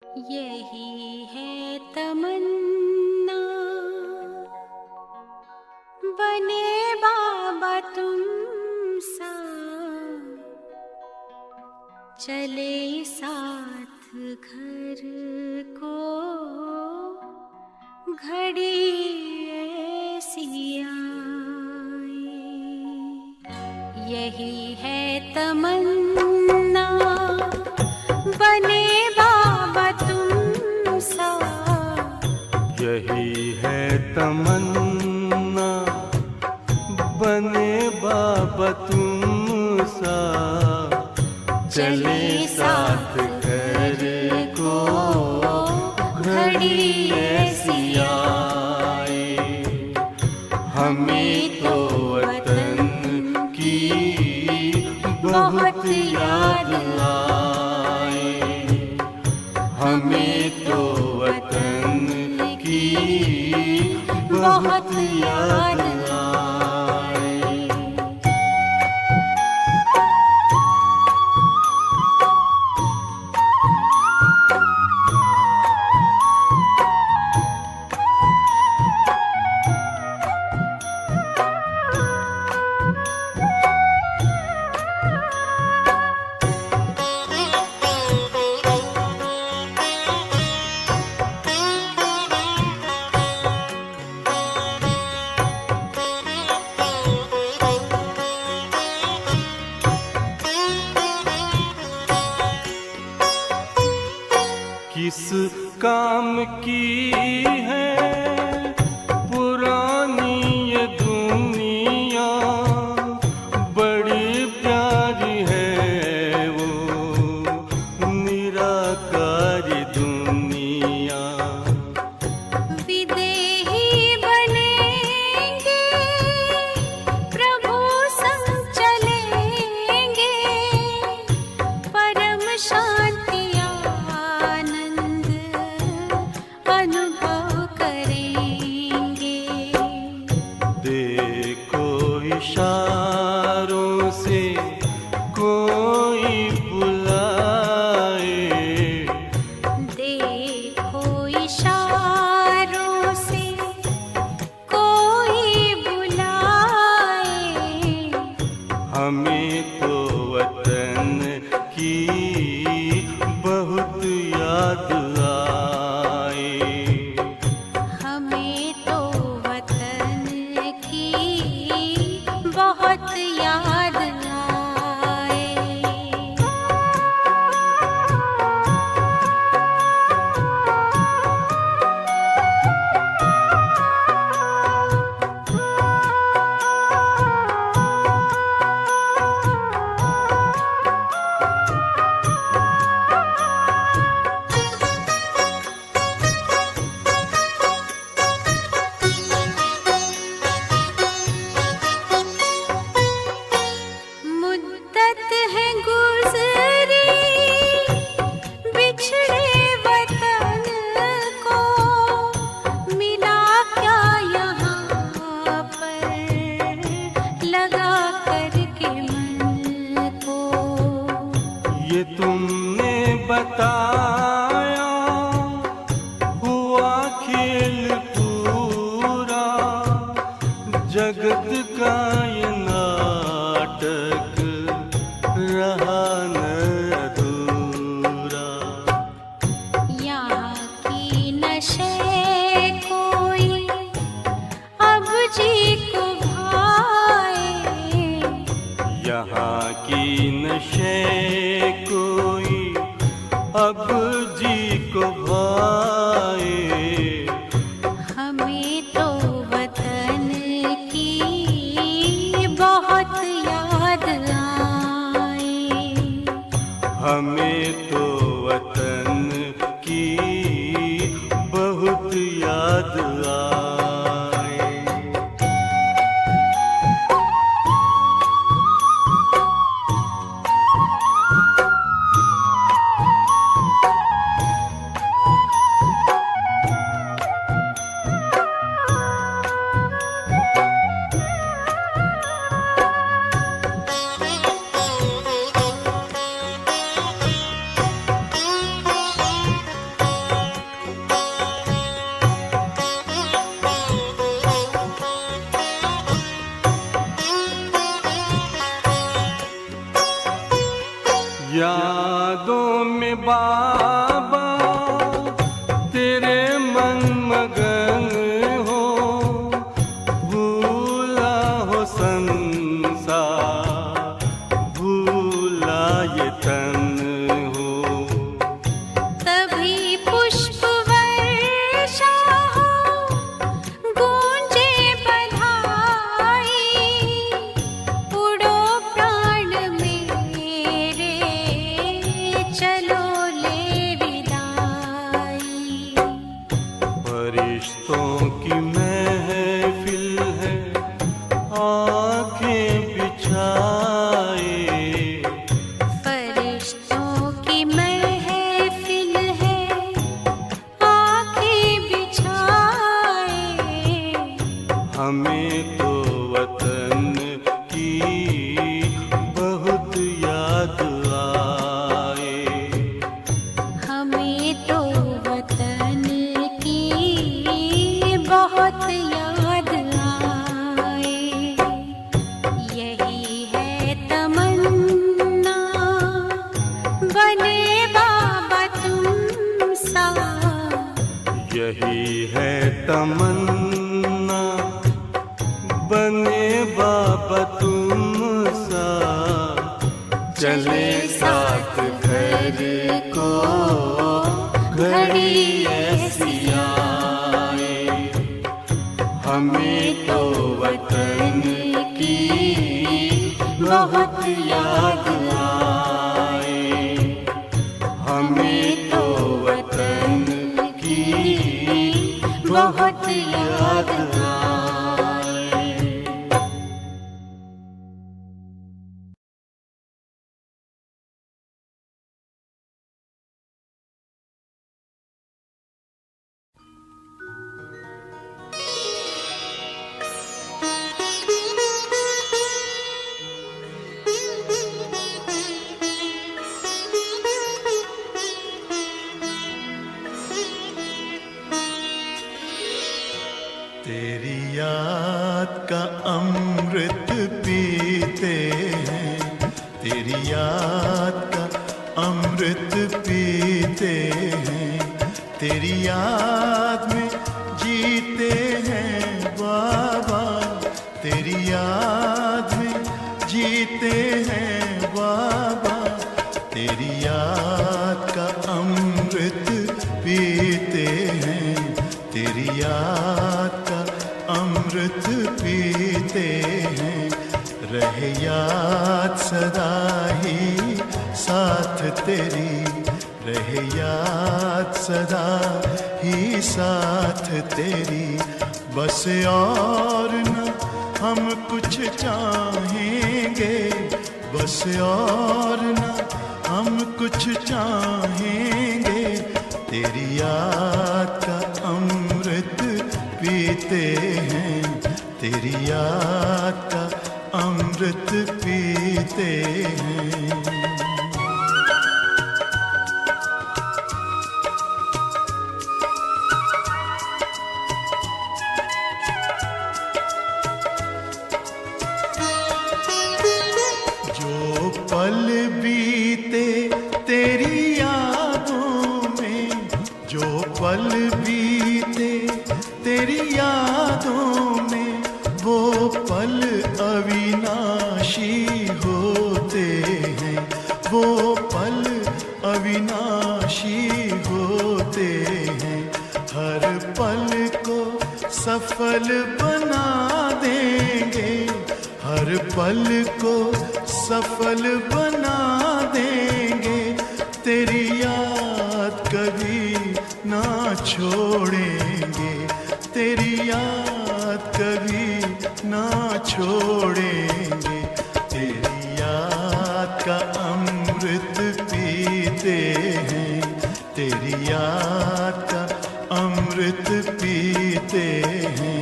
यही है तमन्ना, बने बाबा तुम सा, चले साथ घर को घड़ी ऐसी आए। यही है तमन्ना, बने बाबा तुम सा, यही है तमन्ना, बने बाबा तुम सा, चले साथ घर को घड़ी ऐसी आए। हमें तो वतन की बहुत याद आए, हमें तो वतन की बहुत याद आए। किस काम की है पुरानी ये दुनिया, बड़ी प्यारी है वो निराकारी दुनिया। विदेही बनेंगे प्रभु संग चलेंगे, परम शांति अनुभव करेंगे। देखो इशारों से कोई बुलाए, देखो इशारों से कोई बुलाए। हमें तो वतन की बहुत याद आए, हमें तो वतन की बहुत याद आए। मुद्दत है गुज़री बिछड़े वतन को, मिला क्या यहाँ पर लगा करके मन को। ये तुमने बताया हुआ खेल पूरा, जगत का ये नाटक रहा न अधूरा। यहाँ की नशे कोई अब जी को भाए, यहाँ की नशे कोई अब जी को भाए। हमें तो वतन की बहुत याद आए, हमें तो वतन की बहुत याद आए। में बाबा तेरे मन मगन हो, भूला हो संसार, भूला ये तन हो। तभी पुष्प वर्षा हो, गूंजे बधाई, उड़ो प्राण मेरे, चलो ले विदाई। फरिश्तों की महफिल है, आंखें बिछाए, फरिश्तों की महफिल है, आंखें बिछाए। हमें तो वतन की बहुत याद आए। हमें तो वतन की बहुत याद आए। यही है तमन्ना, बने बाबा तुम सा। यही है तमन्ना, बने बाबा तुम सा। चले साथ घर को घड़ी ऐसी आए। हमें तो वतन की बहुत याद आए। हमें तो वतन की बहुत याद आए। तेरी याद का अमृत पीते हैं, तेरी याद का अमृत पीते हैं, तेरी याद में जीते हैं बाबा, तेरी याद में जीते हैं बाबा, तेरी याद का अमृत पीते हैं, तेरी याद का अमृत पीते हैं। रहे याद सदा ही साथ तेरी, रहे याद सदा ही साथ तेरी। बस और न हम कुछ चाहेंगे, बस और न हम कुछ चाहेंगे, तेरी याद का अमृत पीते हैं, तेरी याद का अमृत पीते हैं। जो पल बीते तेरी यादों में, जो पल बीते तेरी यादों में, वो पल अविनाशी होते हैं, वो पल अविनाशी होते हैं। हर पल को सफल बना देंगे, हर पल को सफल बना देंगे, तेरी याद कभी ना छोड़ेंगे, तेरी याद कभी ना छोड़ेंगे। तेरी याद का अमृत पीते हैं, तेरी याद का अमृत पीते हैं।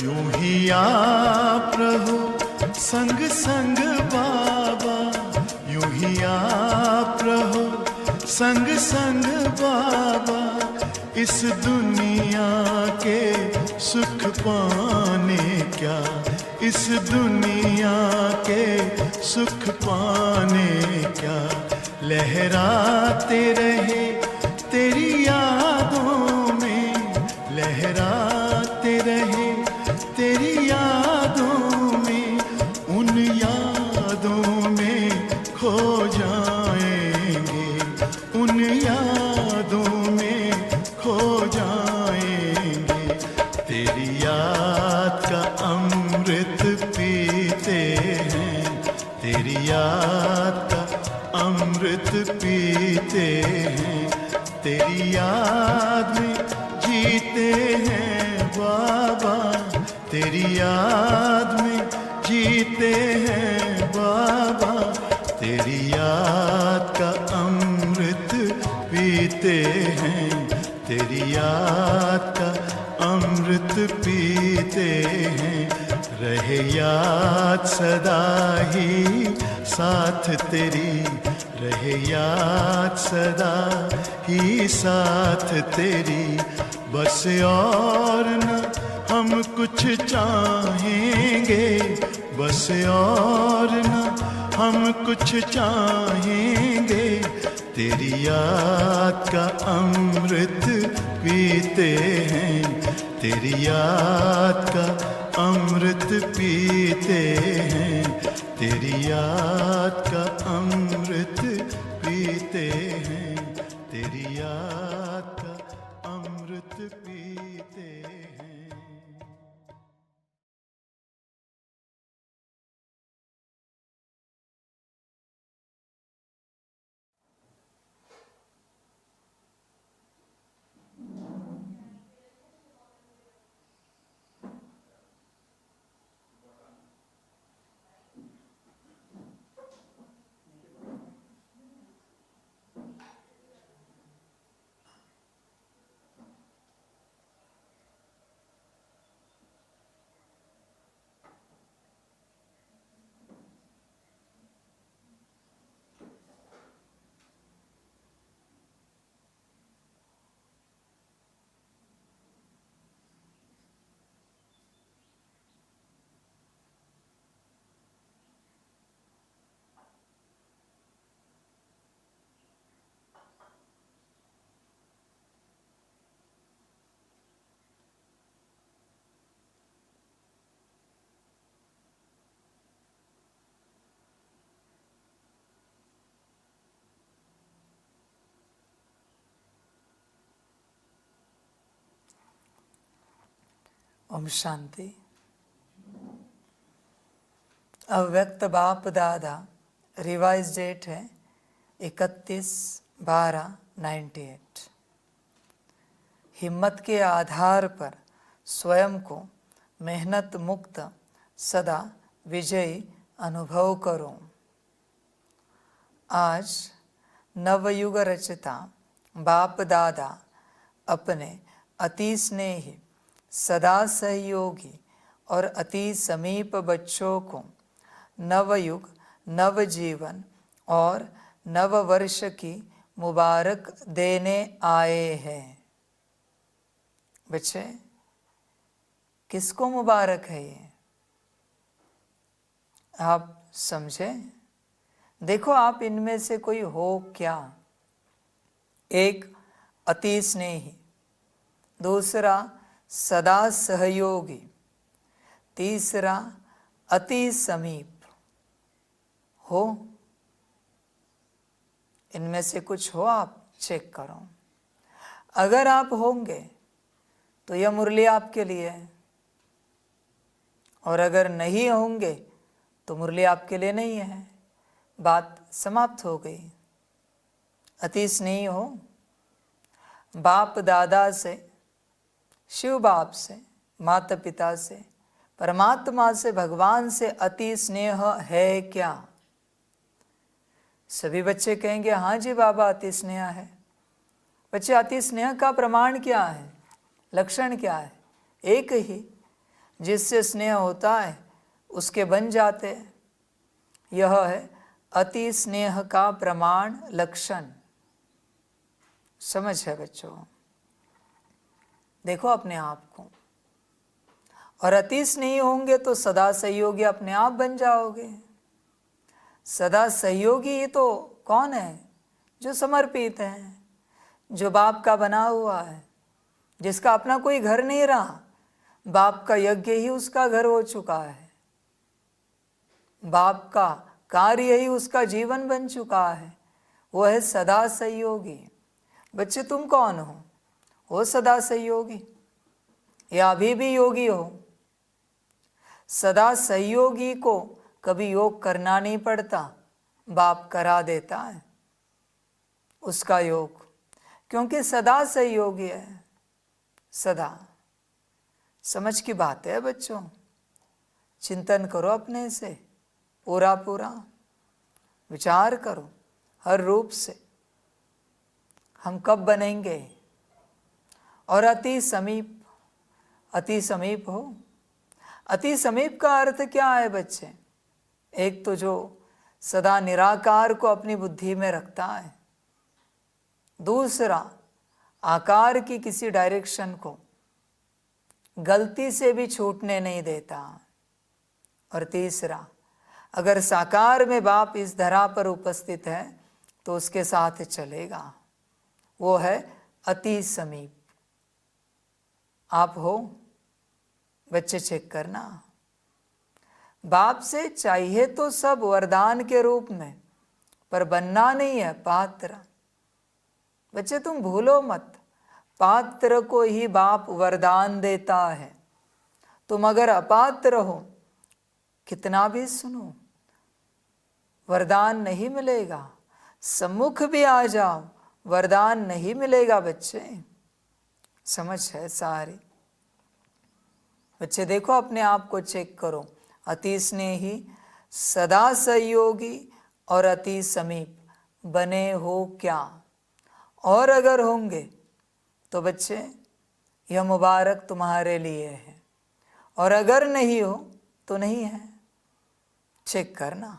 यूं ही आप रहो संग संग बाबा, यूं ही आप रहो संग संग बाबा इस दुनिया के सुख पाने क्या, इस दुनिया के सुख पाने क्या, लहराते रहे तेरी यादों में, लहराते रहे तेरी यादों में, उन यादों में खो जाएंगे, उन यादों में खो जाएंगे। तेरी याद का अमृत पीते हैं, तेरी याद का अमृत पीते हैं, तेरी याद में जीते हैं बाबा, तेरी याद में जीते हैं बाबा, तेरी याद का अमृत पीते हैं, तेरी याद का अमृत पीते हैं। रहे याद सदा ही साथ तेरी, रहे याद सदा ही साथ तेरी, बस और न हम कुछ चाहेंगे, बस और न हम कुछ चाहेंगे, तेरी याद का अमृत पीते हैं, तेरी याद का अमृत पीते हैं, तेरी याद का अमृत पीते हैं, तेरी याद का अमृत पीते हैं। ओम शांति। अव्यक्त बाप दादा रिवाइज डेट है 31/12/98। हिम्मत के आधार पर स्वयं को मेहनत मुक्त सदा विजयी अनुभव करो। आज नवयुग रचता बाप दादा अपने अति स्नेही, सदा सहयोगी और अति समीप बच्चों को नवयुग, नव जीवन और नव वर्ष की मुबारक देने आए हैं। बच्चे, किसको मुबारक है ये? आप समझे? देखो, आप इनमें से कोई हो क्या? एक अति स्नेही, दूसरा सदा सहयोगी, तीसरा अति समीप हो। इनमें से कुछ हो? आप चेक करो। अगर आप होंगे तो यह मुरली आपके लिए है, और अगर नहीं होंगे तो मुरली आपके लिए नहीं है। बात समाप्त हो गई। अति स्नेही हो, बाप दादा से, शिव बाप से, माता पिता से, परमात्मा से, भगवान से अति स्नेह है क्या? सभी बच्चे कहेंगे हाँ जी बाबा, अति स्नेह है। बच्चे, अति स्नेह का प्रमाण क्या है, लक्षण क्या है? एक ही, जिससे स्नेह होता है उसके बन जाते हैं। यह है अति स्नेह का प्रमाण, लक्षण। समझ है बच्चों? देखो अपने आप को, और अति स्नेही होंगे तो सदा सहयोगी अपने आप बन जाओगे। सदा सहयोगी ही तो कौन है? जो समर्पित है, जो बाप का बना हुआ है, जिसका अपना कोई घर नहीं रहा, बाप का यज्ञ ही उसका घर हो चुका है, बाप का कार्य ही उसका जीवन बन चुका है, वो है सदा सहयोगी। बच्चे तुम कौन हो सदा सहयोगी या अभी भी योगी हो? सदा सहयोगी को कभी योग करना नहीं पड़ता, बाप करा देता है उसका योग, क्योंकि सदा सहयोगी है। सदा समझ की बात है बच्चों। चिंतन करो अपने से, पूरा पूरा विचार करो हर रूप से, हम कब बनेंगे? और अति समीप, अति समीप हो। अति समीप का अर्थ क्या है बच्चे? एक तो जो सदा निराकार को अपनी बुद्धि में रखता है, दूसरा आकार की किसी डायरेक्शन को गलती से भी छूटने नहीं देता, और तीसरा अगर साकार में बाप इस धरा पर उपस्थित है तो उसके साथ चलेगा, वो है अति समीप। आप हो बच्चे? चेक करना। बाप से चाहिए तो सब वरदान के रूप में, पर बनना नहीं है पात्र। बच्चे तुम भूलो मत, पात्र को ही बाप वरदान देता है। तुम अगर अपात्र हो, कितना भी सुनो, वरदान नहीं मिलेगा। सम्मुख भी आ जाओ, वरदान नहीं मिलेगा बच्चे। समझ है सारी? बच्चे देखो अपने आप को चेक करो। अति स्नेही, सदा सहयोगी और अति समीप बने हो क्या? और अगर होंगे तो बच्चे यह मुबारक तुम्हारे लिए है, और अगर नहीं हो तो नहीं है। चेक करना।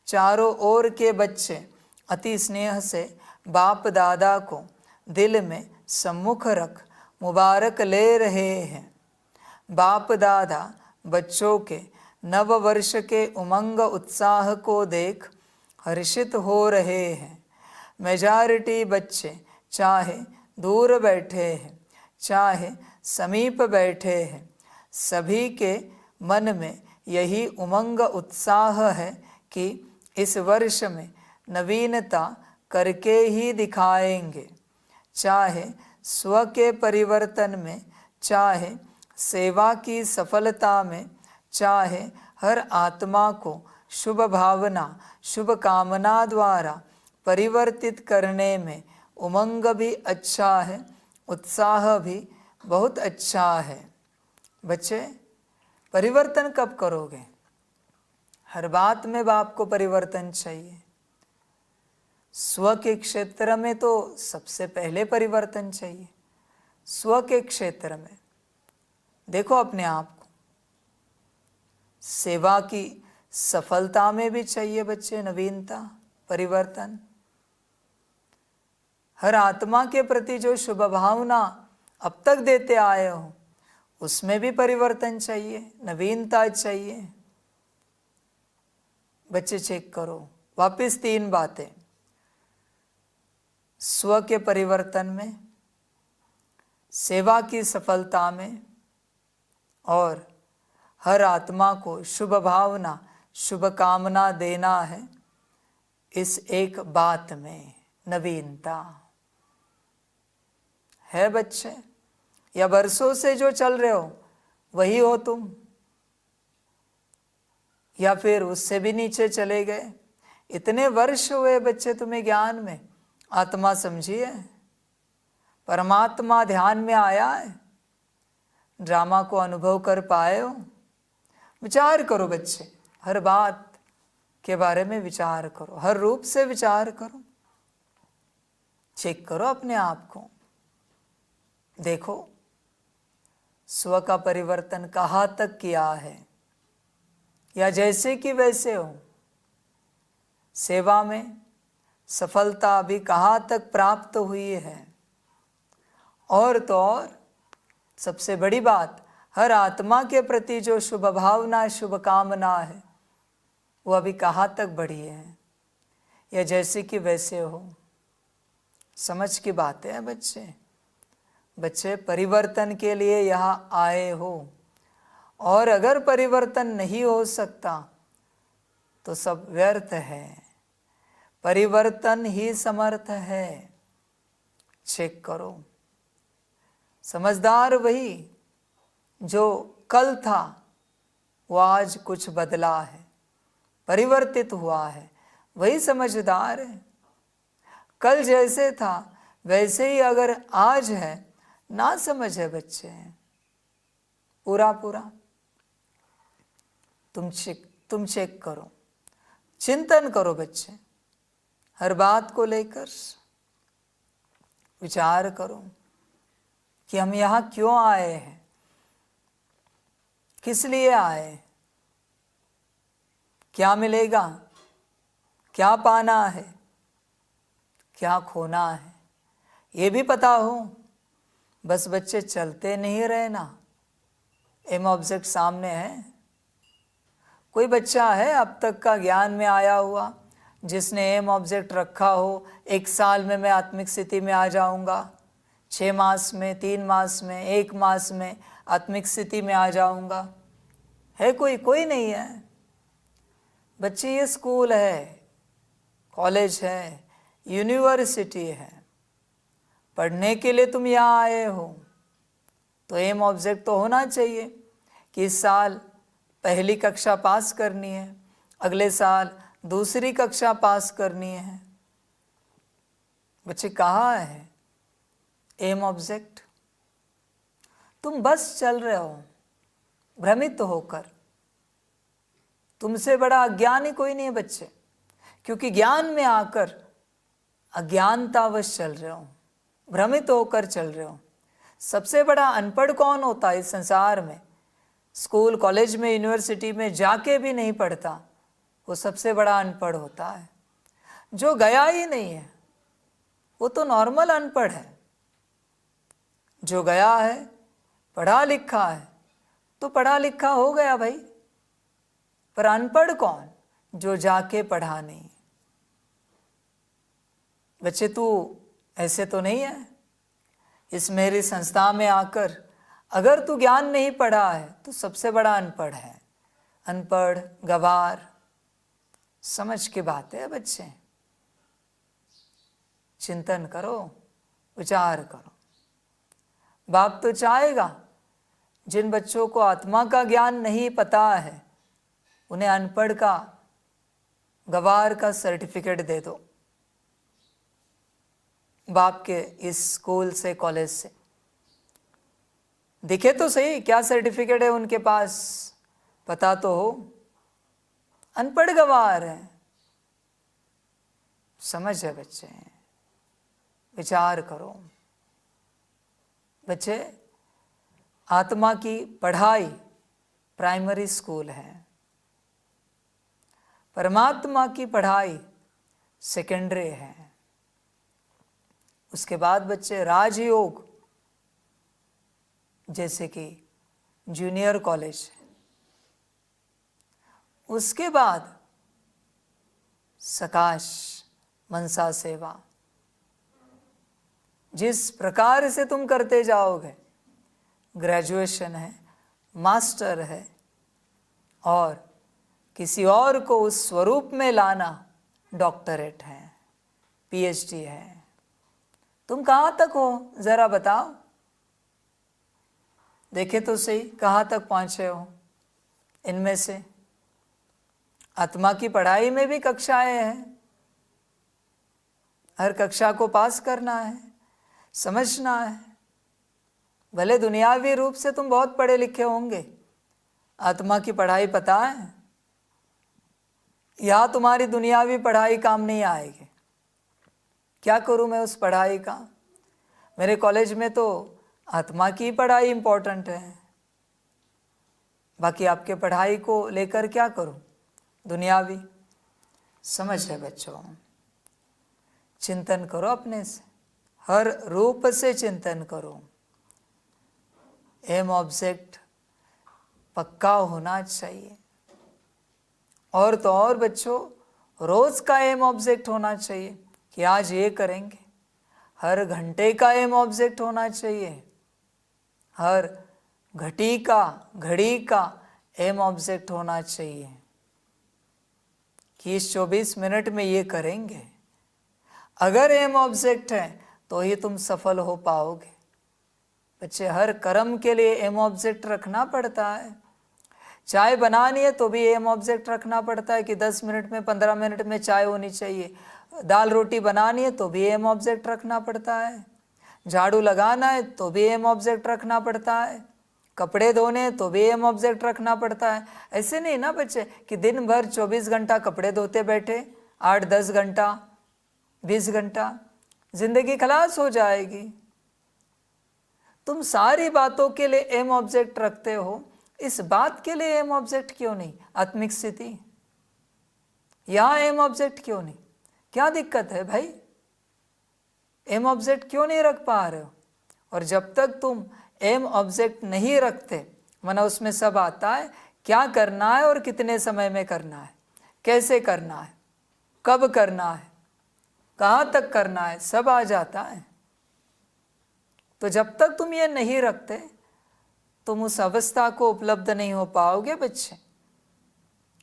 चारों ओर के बच्चे अति स्नेह से बाप दादा को दिल में सम्मुख रख मुबारक ले रहे हैं। बाप दादा बच्चों के नव वर्ष के उमंग उत्साह को देख हर्षित हो रहे हैं। मेजॉरिटी बच्चे चाहे दूर बैठे हैं, चाहे समीप बैठे हैं, सभी के मन में यही उमंग उत्साह है कि इस वर्ष में नवीनता करके ही दिखाएंगे। चाहे स्व के परिवर्तन में, चाहे सेवा की सफलता में, चाहे हर आत्मा को शुभ भावना, शुभ कामना द्वारा परिवर्तित करने में उमंग भी अच्छा है, उत्साह भी बहुत अच्छा है। बच्चे परिवर्तन कब करोगे? हर बात में बाप को परिवर्तन चाहिए। स्व के क्षेत्र में तो सबसे पहले परिवर्तन चाहिए। स्व के क्षेत्र में देखो अपने आप को। सेवा की सफलता में भी चाहिए बच्चे नवीनता, परिवर्तन। हर आत्मा के प्रति जो शुभ भावना अब तक देते आए हो, उसमें भी परिवर्तन चाहिए, नवीनता चाहिए। बच्चे चेक करो वापस 3 बातें। स्व के परिवर्तन में, सेवा की सफलता में, और हर आत्मा को शुभ भावना, शुभ कामना देना है। इस एक बात में नवीनता है बच्चे। या वर्षों से जो चल रहे हो वही हो तुम, या फिर उससे भी नीचे चले गए? इतने वर्ष हुए बच्चे तुम्हें ज्ञान में, आत्मा समझिए, परमात्मा ध्यान में आया है, ड्रामा को अनुभव कर पाए हो। विचार करो बच्चे, हर बात के बारे में विचार करो, हर रूप से विचार करो। चेक करो अपने आप को, देखो स्व का परिवर्तन कहाँ तक किया है, या जैसे कि वैसे हो। सेवा में सफलता अभी कहाँ तक प्राप्त हुई है। और तो और सबसे बड़ी बात, हर आत्मा के प्रति जो शुभ भावना, शुभ कामना है, वो अभी कहाँ तक बढ़ी है, या जैसे कि वैसे हो। समझ की बात है बच्चे। बच्चे परिवर्तन के लिए यहाँ आए हो, और अगर परिवर्तन नहीं हो सकता तो सब व्यर्थ है। परिवर्तन ही समर्थ है। चेक करो। समझदार वही जो कल था वो आज कुछ बदला है, परिवर्तित हुआ है, वही समझदार है। कल जैसे था वैसे ही अगर आज है, ना समझ है बच्चे पूरा पूरा। तुम चेक करो, चिंतन करो बच्चे। हर बात को लेकर विचार करो कि हम यहाँ क्यों आए हैं, किस लिए आए, क्या मिलेगा, क्या पाना है, क्या खोना है, ये भी पता हो। बस बच्चे चलते नहीं रहना, एम ऑब्जेक्ट सामने है। कोई बच्चा है अब तक का ज्ञान में आया हुआ जिसने एम ऑब्जेक्ट रखा हो, 1 साल में मैं आत्मिक स्थिति में आ जाऊंगा, 6 मास में, 3 मास में, 1 मास में आत्मिक स्थिति में आ जाऊंगा? है कोई? कोई नहीं है। बच्चे ये स्कूल है, कॉलेज है, यूनिवर्सिटी है, पढ़ने के लिए तुम यहाँ आए हो, तो एम ऑब्जेक्ट तो होना चाहिए कि इस साल पहली कक्षा पास करनी है, अगले साल दूसरी कक्षा पास करनी है। बच्चे कहाँ है एम ऑब्जेक्ट? तुम बस चल रहे हो भ्रमित होकर। तुमसे बड़ा अज्ञानी कोई नहीं है बच्चे, क्योंकि ज्ञान में आकर अज्ञानतावश चल रहे हो, भ्रमित होकर चल रहे हो। सबसे बड़ा अनपढ़ कौन होता है इस संसार में? स्कूल, कॉलेज में, यूनिवर्सिटी में जाके भी नहीं पढ़ता, वो सबसे बड़ा अनपढ़ होता है। जो गया ही नहीं है वो तो नॉर्मल अनपढ़ है। जो गया है, पढ़ा लिखा है, तो पढ़ा लिखा हो गया भाई। पर अनपढ़ कौन? जो जाके पढ़ा नहीं। बच्चे तू ऐसे तो नहीं है। इस मेरी संस्था में आकर अगर तू ज्ञान नहीं पढ़ा है तो सबसे बड़ा अनपढ़ है। अनपढ़, गवार। समझ की बात है बच्चे। चिंतन करो, विचार करो। बाप तो चाहेगा जिन बच्चों को आत्मा का ज्ञान नहीं पता है उन्हें अनपढ़ का, गवार का सर्टिफिकेट दे दो बाप के इस स्कूल से, कॉलेज से। दिखे तो सही क्या सर्टिफिकेट है उनके पास, पता तो हो। अनपढ़ गवार है। समझ है बच्चे, विचार करो। बच्चे, आत्मा की पढ़ाई प्राइमरी स्कूल है, परमात्मा की पढ़ाई सेकेंडरी है। उसके बाद बच्चे राजयोग, जैसे कि जूनियर कॉलेज। उसके बाद सकाश, मनसा सेवा। जिस प्रकार से तुम करते जाओगे, ग्रेजुएशन है, मास्टर है, और किसी और को उस स्वरूप में लाना डॉक्टरेट है, पीएचडी है। तुम कहाँ तक हो जरा बताओ, देखे तो सही कहाँ तक पहुँचे हो। इनमें से आत्मा की पढ़ाई में भी कक्षाएं हैं, हर कक्षा को पास करना है, समझना है। भले दुनियावी रूप से तुम बहुत पढ़े लिखे होंगे, आत्मा की पढ़ाई पता है, या तुम्हारी दुनियावी पढ़ाई काम नहीं आएगी। क्या करूं मैं उस पढ़ाई का? मेरे कॉलेज में तो आत्मा की पढ़ाई इम्पोर्टेंट है, बाकी आपके पढ़ाई को लेकर क्या करूं दुनियावी। समझ है बच्चों, चिंतन करो अपने से, हर रूप से चिंतन करो। एम ऑब्जेक्ट पक्का होना चाहिए। और तो और बच्चों, रोज का एम ऑब्जेक्ट होना चाहिए कि आज ये करेंगे। हर घंटे का एम ऑब्जेक्ट होना चाहिए। हर घड़ी का एम ऑब्जेक्ट होना चाहिए कि इस 24 मिनट में ये करेंगे। अगर एम ऑब्जेक्ट है तो ही तुम सफल हो पाओगे। बच्चे, हर कर्म के लिए एम ऑब्जेक्ट रखना पड़ता है। चाय बनानी है तो भी एम ऑब्जेक्ट रखना पड़ता है कि 10 मिनट में 15 मिनट में चाय होनी चाहिए। दाल रोटी बनानी है तो भी एम ऑब्जेक्ट रखना पड़ता है। झाड़ू लगाना है तो भी एम ऑब्जेक्ट रखना पड़ता है। कपड़े धोने हैं तो भी एम ऑब्जेक्ट रखना पड़ता है। ऐसे नहीं ना बच्चे कि दिन भर 24 घंटा कपड़े धोते बैठे, 8-10 घंटा 20 घंटा, जिंदगी खलास हो जाएगी। तुम सारी बातों के लिए एम ऑब्जेक्ट रखते हो, इस बात के लिए एम ऑब्जेक्ट क्यों नहीं? आत्मिक स्थिति, यहां एम ऑब्जेक्ट क्यों नहीं? क्या दिक्कत है भाई? एम ऑब्जेक्ट क्यों नहीं रख पा रहे हो? और जब तक तुम एम ऑब्जेक्ट नहीं रखते, माना उसमें सब आता है, क्या करना है और कितने समय में करना है, कैसे करना है, कब करना है, कहाँ तक करना है, सब आ जाता है। तो जब तक तुम ये नहीं रखते, तुम उस अवस्था को उपलब्ध नहीं हो पाओगे बच्चे।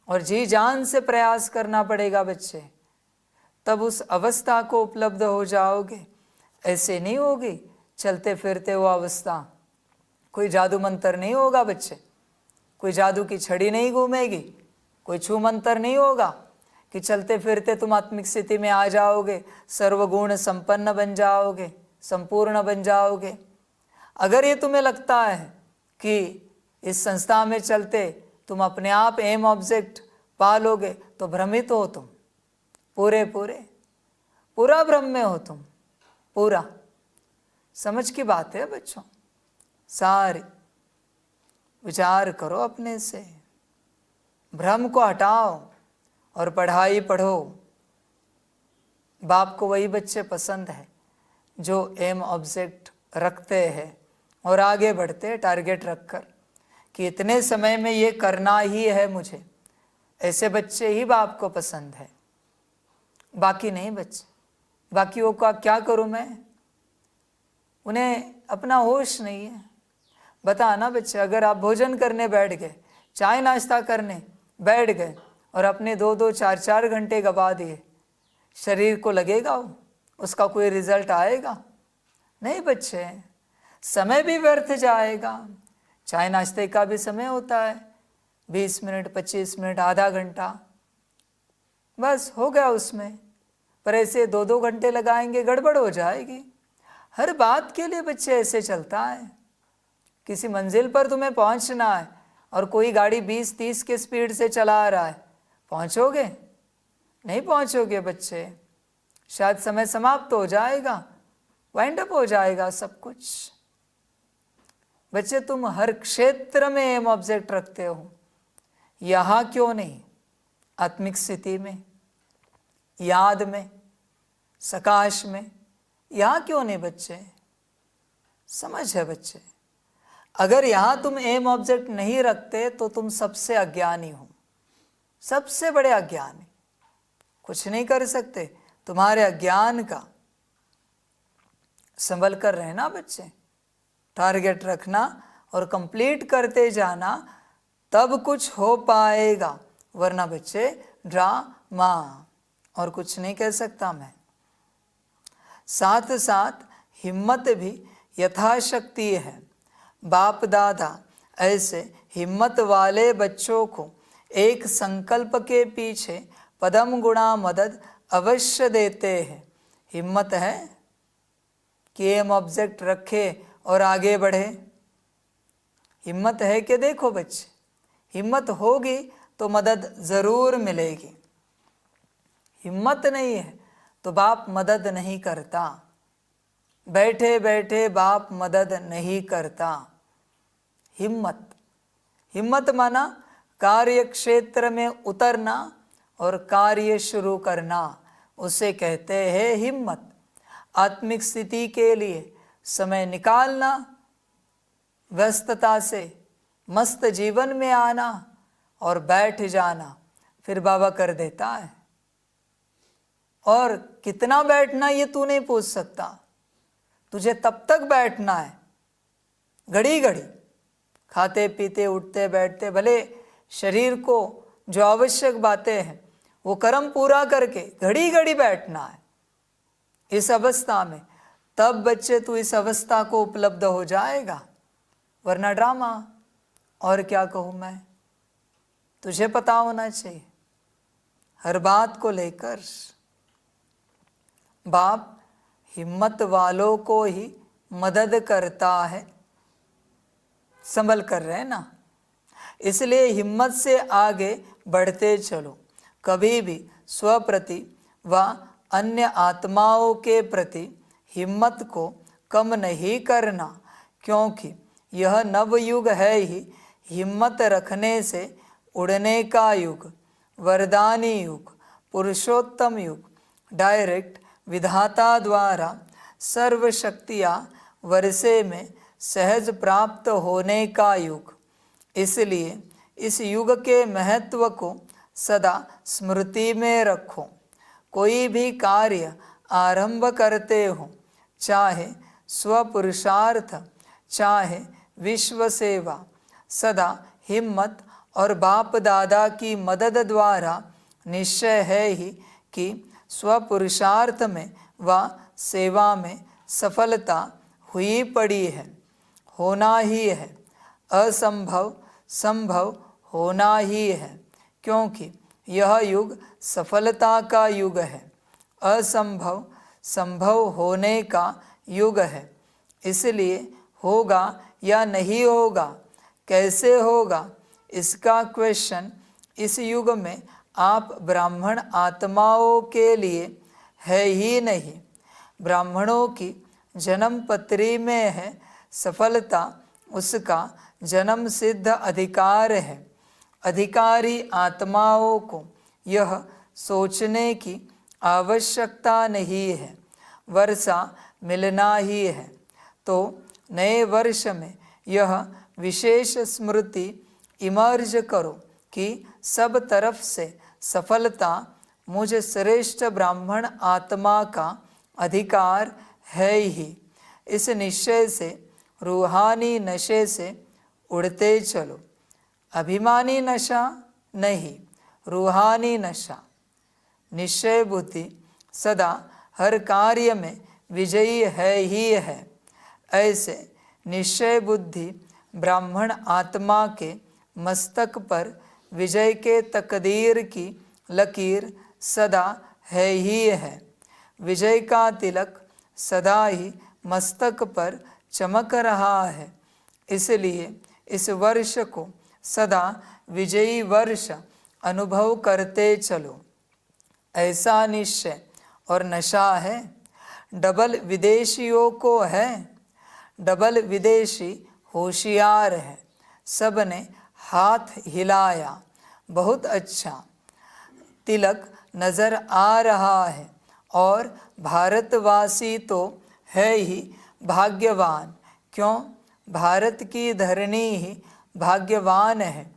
और जी जान से प्रयास करना पड़ेगा बच्चे, तब उस अवस्था को उपलब्ध हो जाओगे। ऐसे नहीं होगी चलते फिरते वो अवस्था। कोई जादू मंत्र नहीं होगा बच्चे, कोई जादू की छड़ी नहीं घूमेगी, कोई छू मंत्र नहीं होगा कि चलते फिरते तुम आत्मिक स्थिति में आ जाओगे, सर्वगुण संपन्न बन जाओगे, संपूर्ण बन जाओगे। अगर ये तुम्हें लगता है कि इस संस्था में चलते तुम अपने आप एम ऑब्जेक्ट पा लोगे, तो भ्रमित हो तुम, पूरा भ्रम में हो तुम, पूरा। समझ की बात है बच्चों, सारी विचार करो अपने से, भ्रम को हटाओ और पढ़ाई पढ़ो। बाप को वही बच्चे पसंद है जो एम ऑब्जेक्ट रखते हैं और आगे बढ़ते हैं टारगेट रखकर कि इतने समय में ये करना ही है मुझे। ऐसे बच्चे ही बाप को पसंद है, बाकी नहीं बच्चे। बाकियों का क्या करूं मैं? उन्हें अपना होश नहीं है। बताना बच्चे, अगर आप भोजन करने बैठ गए, चाय नाश्ता करने बैठ गए और अपने 2-2, 4-4 घंटे गवा दिए, शरीर को लगेगा उसका कोई रिजल्ट आएगा? नहीं बच्चे, समय भी व्यर्थ जाएगा। चाय नाश्ते का भी समय होता है, 20 मिनट, 25 मिनट, आधा घंटा, बस हो गया उसमें। पर ऐसे 2-2 घंटे लगाएंगे, गड़बड़ हो जाएगी। हर बात के लिए बच्चे ऐसे चलता है। किसी मंजिल पर तुम्हें पहुंचना है और कोई गाड़ी 20-30 के स्पीड से चला रहा है, पहुंचोगे? नहीं पहुंचोगे बच्चे। शायद समय समाप्त हो जाएगा, वाइंड अप हो जाएगा सब कुछ। बच्चे, तुम हर क्षेत्र में एम ऑब्जेक्ट रखते हो, यहां क्यों नहीं? आत्मिक स्थिति में, याद में, सकाश में, यहां क्यों नहीं बच्चे? समझ है बच्चे, अगर यहां तुम एम ऑब्जेक्ट नहीं रखते तो तुम सबसे अज्ञानी हो, सबसे बड़े अज्ञानी। कुछ नहीं कर सकते। तुम्हारे अज्ञान का संभल कर रहना बच्चे, टारगेट रखना और कंप्लीट करते जाना, तब कुछ हो पाएगा। वरना बच्चे ड्रामा, और कुछ नहीं कह सकता मैं। साथ साथ हिम्मत भी यथाशक्ति है। बाप दादा ऐसे हिम्मत वाले बच्चों को एक संकल्प के पीछे पदम गुणा मदद अवश्य देते हैं। हिम्मत है कि एम ऑब्जेक्ट रखे और आगे बढ़े। हिम्मत है कि देखो बच्चे, हिम्मत होगी तो मदद जरूर मिलेगी। हिम्मत नहीं है तो बाप मदद नहीं करता, बैठे बैठे बाप मदद नहीं करता। हिम्मत माना कार्य क्षेत्र में उतरना और कार्य शुरू करना, उसे कहते हैं हिम्मत। आत्मिक स्थिति के लिए समय निकालना, व्यस्तता से मस्त जीवन में आना और बैठ जाना, फिर बाबा कर देता है। और कितना बैठना ये तू नहीं पूछ सकता, तुझे तब तक बैठना है, घड़ी घड़ी खाते पीते उठते बैठते, भले शरीर को जो आवश्यक बातें हैं वो कर्म पूरा करके घड़ी घड़ी बैठना है इस अवस्था में। तब बच्चे तू इस अवस्था को उपलब्ध हो जाएगा, वरना ड्रामा। और क्या कहूँ मैं, तुझे पता होना चाहिए हर बात को लेकर। बाप हिम्मत वालों को ही मदद करता है, संभल कर रहे ना, इसलिए हिम्मत से आगे बढ़ते चलो। कभी भी स्वप्रति व अन्य आत्माओं के प्रति हिम्मत को कम नहीं करना, क्योंकि यह नवयुग है ही हिम्मत रखने से उड़ने का युग, वरदानी युग, पुरुषोत्तम युग, डायरेक्ट विधाता द्वारा सर्व शक्तियाँ वर्षे में सहज प्राप्त होने का युग। इसलिए इस युग के महत्व को सदा स्मृति में रखो। कोई भी कार्य आरंभ करते हो, चाहे स्वपुरुषार्थ चाहे विश्व सेवा, सदा हिम्मत और बाप दादा की मदद द्वारा निश्चय है ही कि स्वपुरुषार्थ में व सेवा में सफलता हुई पड़ी है, होना ही है। असंभव संभव होना ही है, क्योंकि यह युग सफलता का युग है, असंभव संभव होने का युग है। इसलिए होगा या नहीं होगा, कैसे होगा, इसका क्वेश्चन इस युग में आप ब्राह्मण आत्माओं के लिए है ही नहीं। ब्राह्मणों की जन्म पत्री में है सफलता, उसका जन्म सिद्ध अधिकार है। अधिकारी आत्माओं को यह सोचने की आवश्यकता नहीं है, वर्षा मिलना ही है। तो नए वर्ष में यह विशेष स्मृति इमर्ज करो कि सब तरफ से सफलता मुझ श्रेष्ठ ब्राह्मण आत्मा का अधिकार है ही। इस निश्चय से रूहानी नशे से उड़ते चलो। अभिमानी नशा नहीं, रूहानी नशा। निश्चय बुद्धि सदा हर कार्य में विजयी है ही है। ऐसे निश्चय बुद्धि ब्राह्मण आत्मा के मस्तक पर विजय के तकदीर की लकीर सदा है ही है। विजय का तिलक सदा ही मस्तक पर चमक रहा है। इसलिए इस वर्ष को सदा विजयी वर्ष अनुभव करते चलो। ऐसा निश्चय और नशा है। डबल विदेशियों को है, डबल विदेशी होशियार है। सब ने हाथ हिलाया, बहुत अच्छा। तिलक नजर आ रहा है और भारतवासी तो है ही भाग्यवान। क्यों? भारत की धरनी ही भाग्यवान है।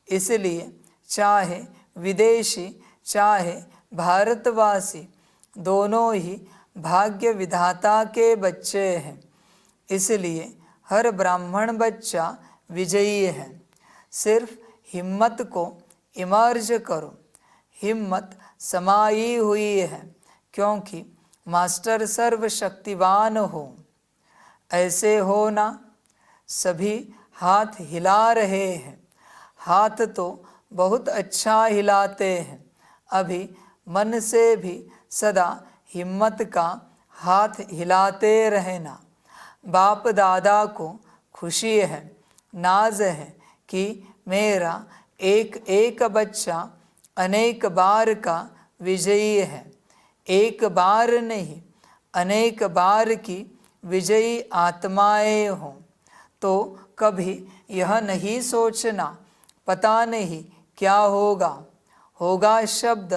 इसलिए चाहे विदेशी चाहे भारतवासी दोनों ही भाग्य विधाता के बच्चे हैं। इसलिए हर ब्राह्मण बच्चा विजयी है। सिर्फ हिम्मत को इमर्ज करो। हिम्मत समाई हुई है, क्योंकि मास्टर सर्वशक्तिवान हो। ऐसे हो ना। सभी हाथ हिला रहे हैं। हाथ तो बहुत अच्छा हिलाते हैं। अभी मन से भी सदा हिम्मत का हाथ हिलाते रहना। बाप दादा को खुशी है, नाज है कि मेरा एक एक बच्चा अनेक बार का विजयी है। एक बार नहीं, अनेक बार की विजयी आत्माएं हों। तो कभी यह नहीं सोचना पता नहीं क्या होगा। होगा शब्द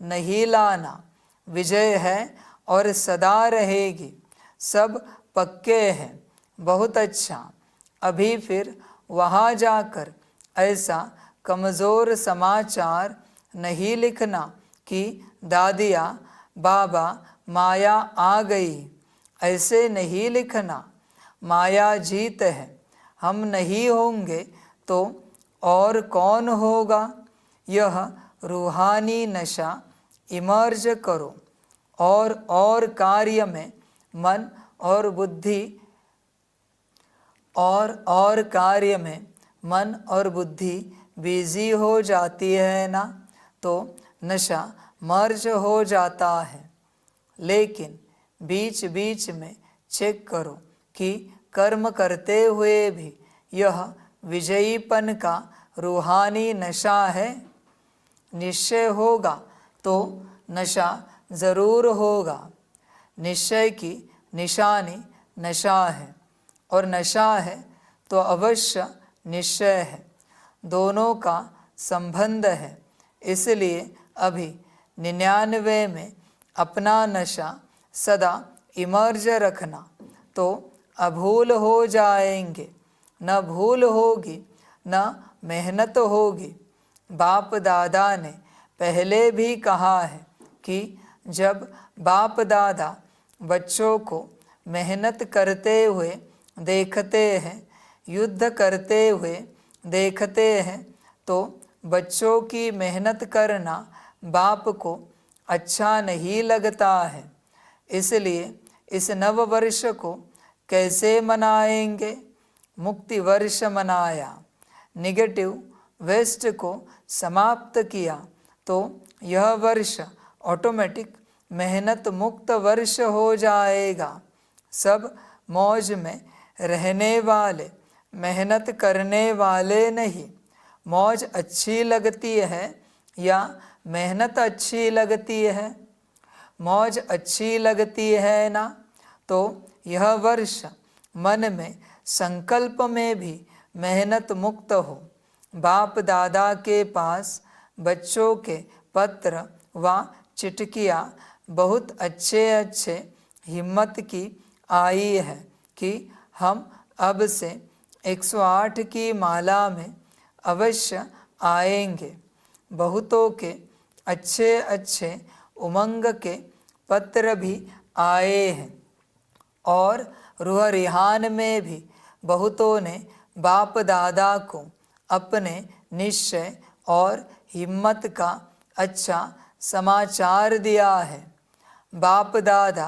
नहीं लाना। विजय है और सदा रहेगी, सब पक्के हैं। बहुत अच्छा। अभी फिर वहाँ जाकर ऐसा कमज़ोर समाचार नहीं लिखना कि दादिया बाबा माया आ गई। ऐसे नहीं लिखना। माया जीत है। हम नहीं होंगे तो और कौन होगा। यह रूहानी नशा इमर्ज करो और कार्य में मन और बुद्धि और कार्य में मन और बुद्धि बिजी हो जाती है ना, तो नशा मर्ज हो जाता है। लेकिन बीच बीच में चेक करो कि कर्म करते हुए भी यह विजयीपन का रूहानी नशा है। निश्चय होगा तो नशा ज़रूर होगा। निश्चय की निशानी नशा है, और नशा है तो अवश्य निश्चय है। दोनों का संबंध है। इसलिए अभी 99 में अपना नशा सदा इमर्ज रखना, तो अभूल हो जाएंगे। न भूल होगी न मेहनत होगी। बाप दादा ने पहले भी कहा है कि जब बाप दादा बच्चों को मेहनत करते हुए देखते हैं, युद्ध करते हुए देखते हैं, तो बच्चों की मेहनत करना बाप को अच्छा नहीं लगता है। इसलिए इस नव वर्ष को कैसे मनाएंगे। मुक्ति वर्ष मनाया, निगेटिव वेस्ट को समाप्त किया, तो यह वर्ष ऑटोमेटिक मेहनत मुक्त वर्ष हो जाएगा। सब मौज में रहने वाले, मेहनत करने वाले नहीं। मौज अच्छी लगती है या मेहनत अच्छी लगती है। मौज अच्छी लगती है ना, तो यह वर्ष मन में संकल्प में भी मेहनत मुक्त हो। बाप दादा के पास बच्चों के पत्र व चिट्ठियाँ बहुत अच्छे हिम्मत की आई है कि हम अब से 108 की माला में अवश्य आएंगे। बहुतों के अच्छे उमंग के पत्र भी आए हैं, और रूह रिहान में भी बहुतों ने बाप दादा को अपने निश्चय और हिम्मत का अच्छा समाचार दिया है। बाप दादा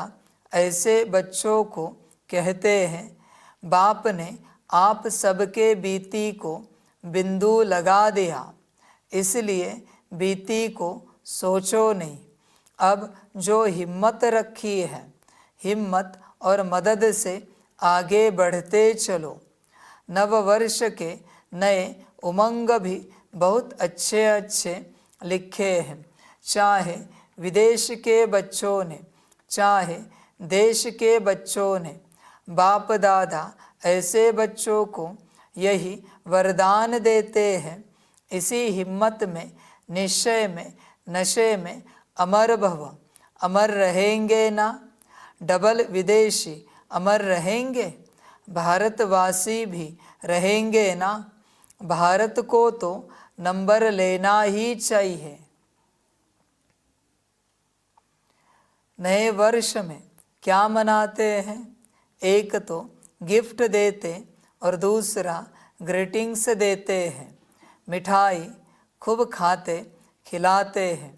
ऐसे बच्चों को कहते हैं, बाप ने आप सबके बीती को बिंदु लगा दिया, इसलिए बीती को सोचो नहीं। अब जो हिम्मत रखी है, हिम्मत और मदद से आगे बढ़ते चलो। नव वर्ष के नए उमंग भी बहुत अच्छे लिखे हैं। चाहे विदेश के बच्चों ने, चाहे देश के बच्चों ने, बाप दादा ऐसे बच्चों को यही वरदान देते हैं। इसी हिम्मत में, निश्चय में, नशे में अमर भव। अमर रहेंगे ना। डबल विदेशी अमर रहेंगे, भारतवासी भी रहेंगे ना। भारत को तो नंबर लेना ही चाहिए। नए वर्ष में क्या मनाते हैं? एक तो गिफ्ट देते और दूसरा ग्रीटिंग्स देते हैं। मिठाई खूब खाते खिलाते हैं,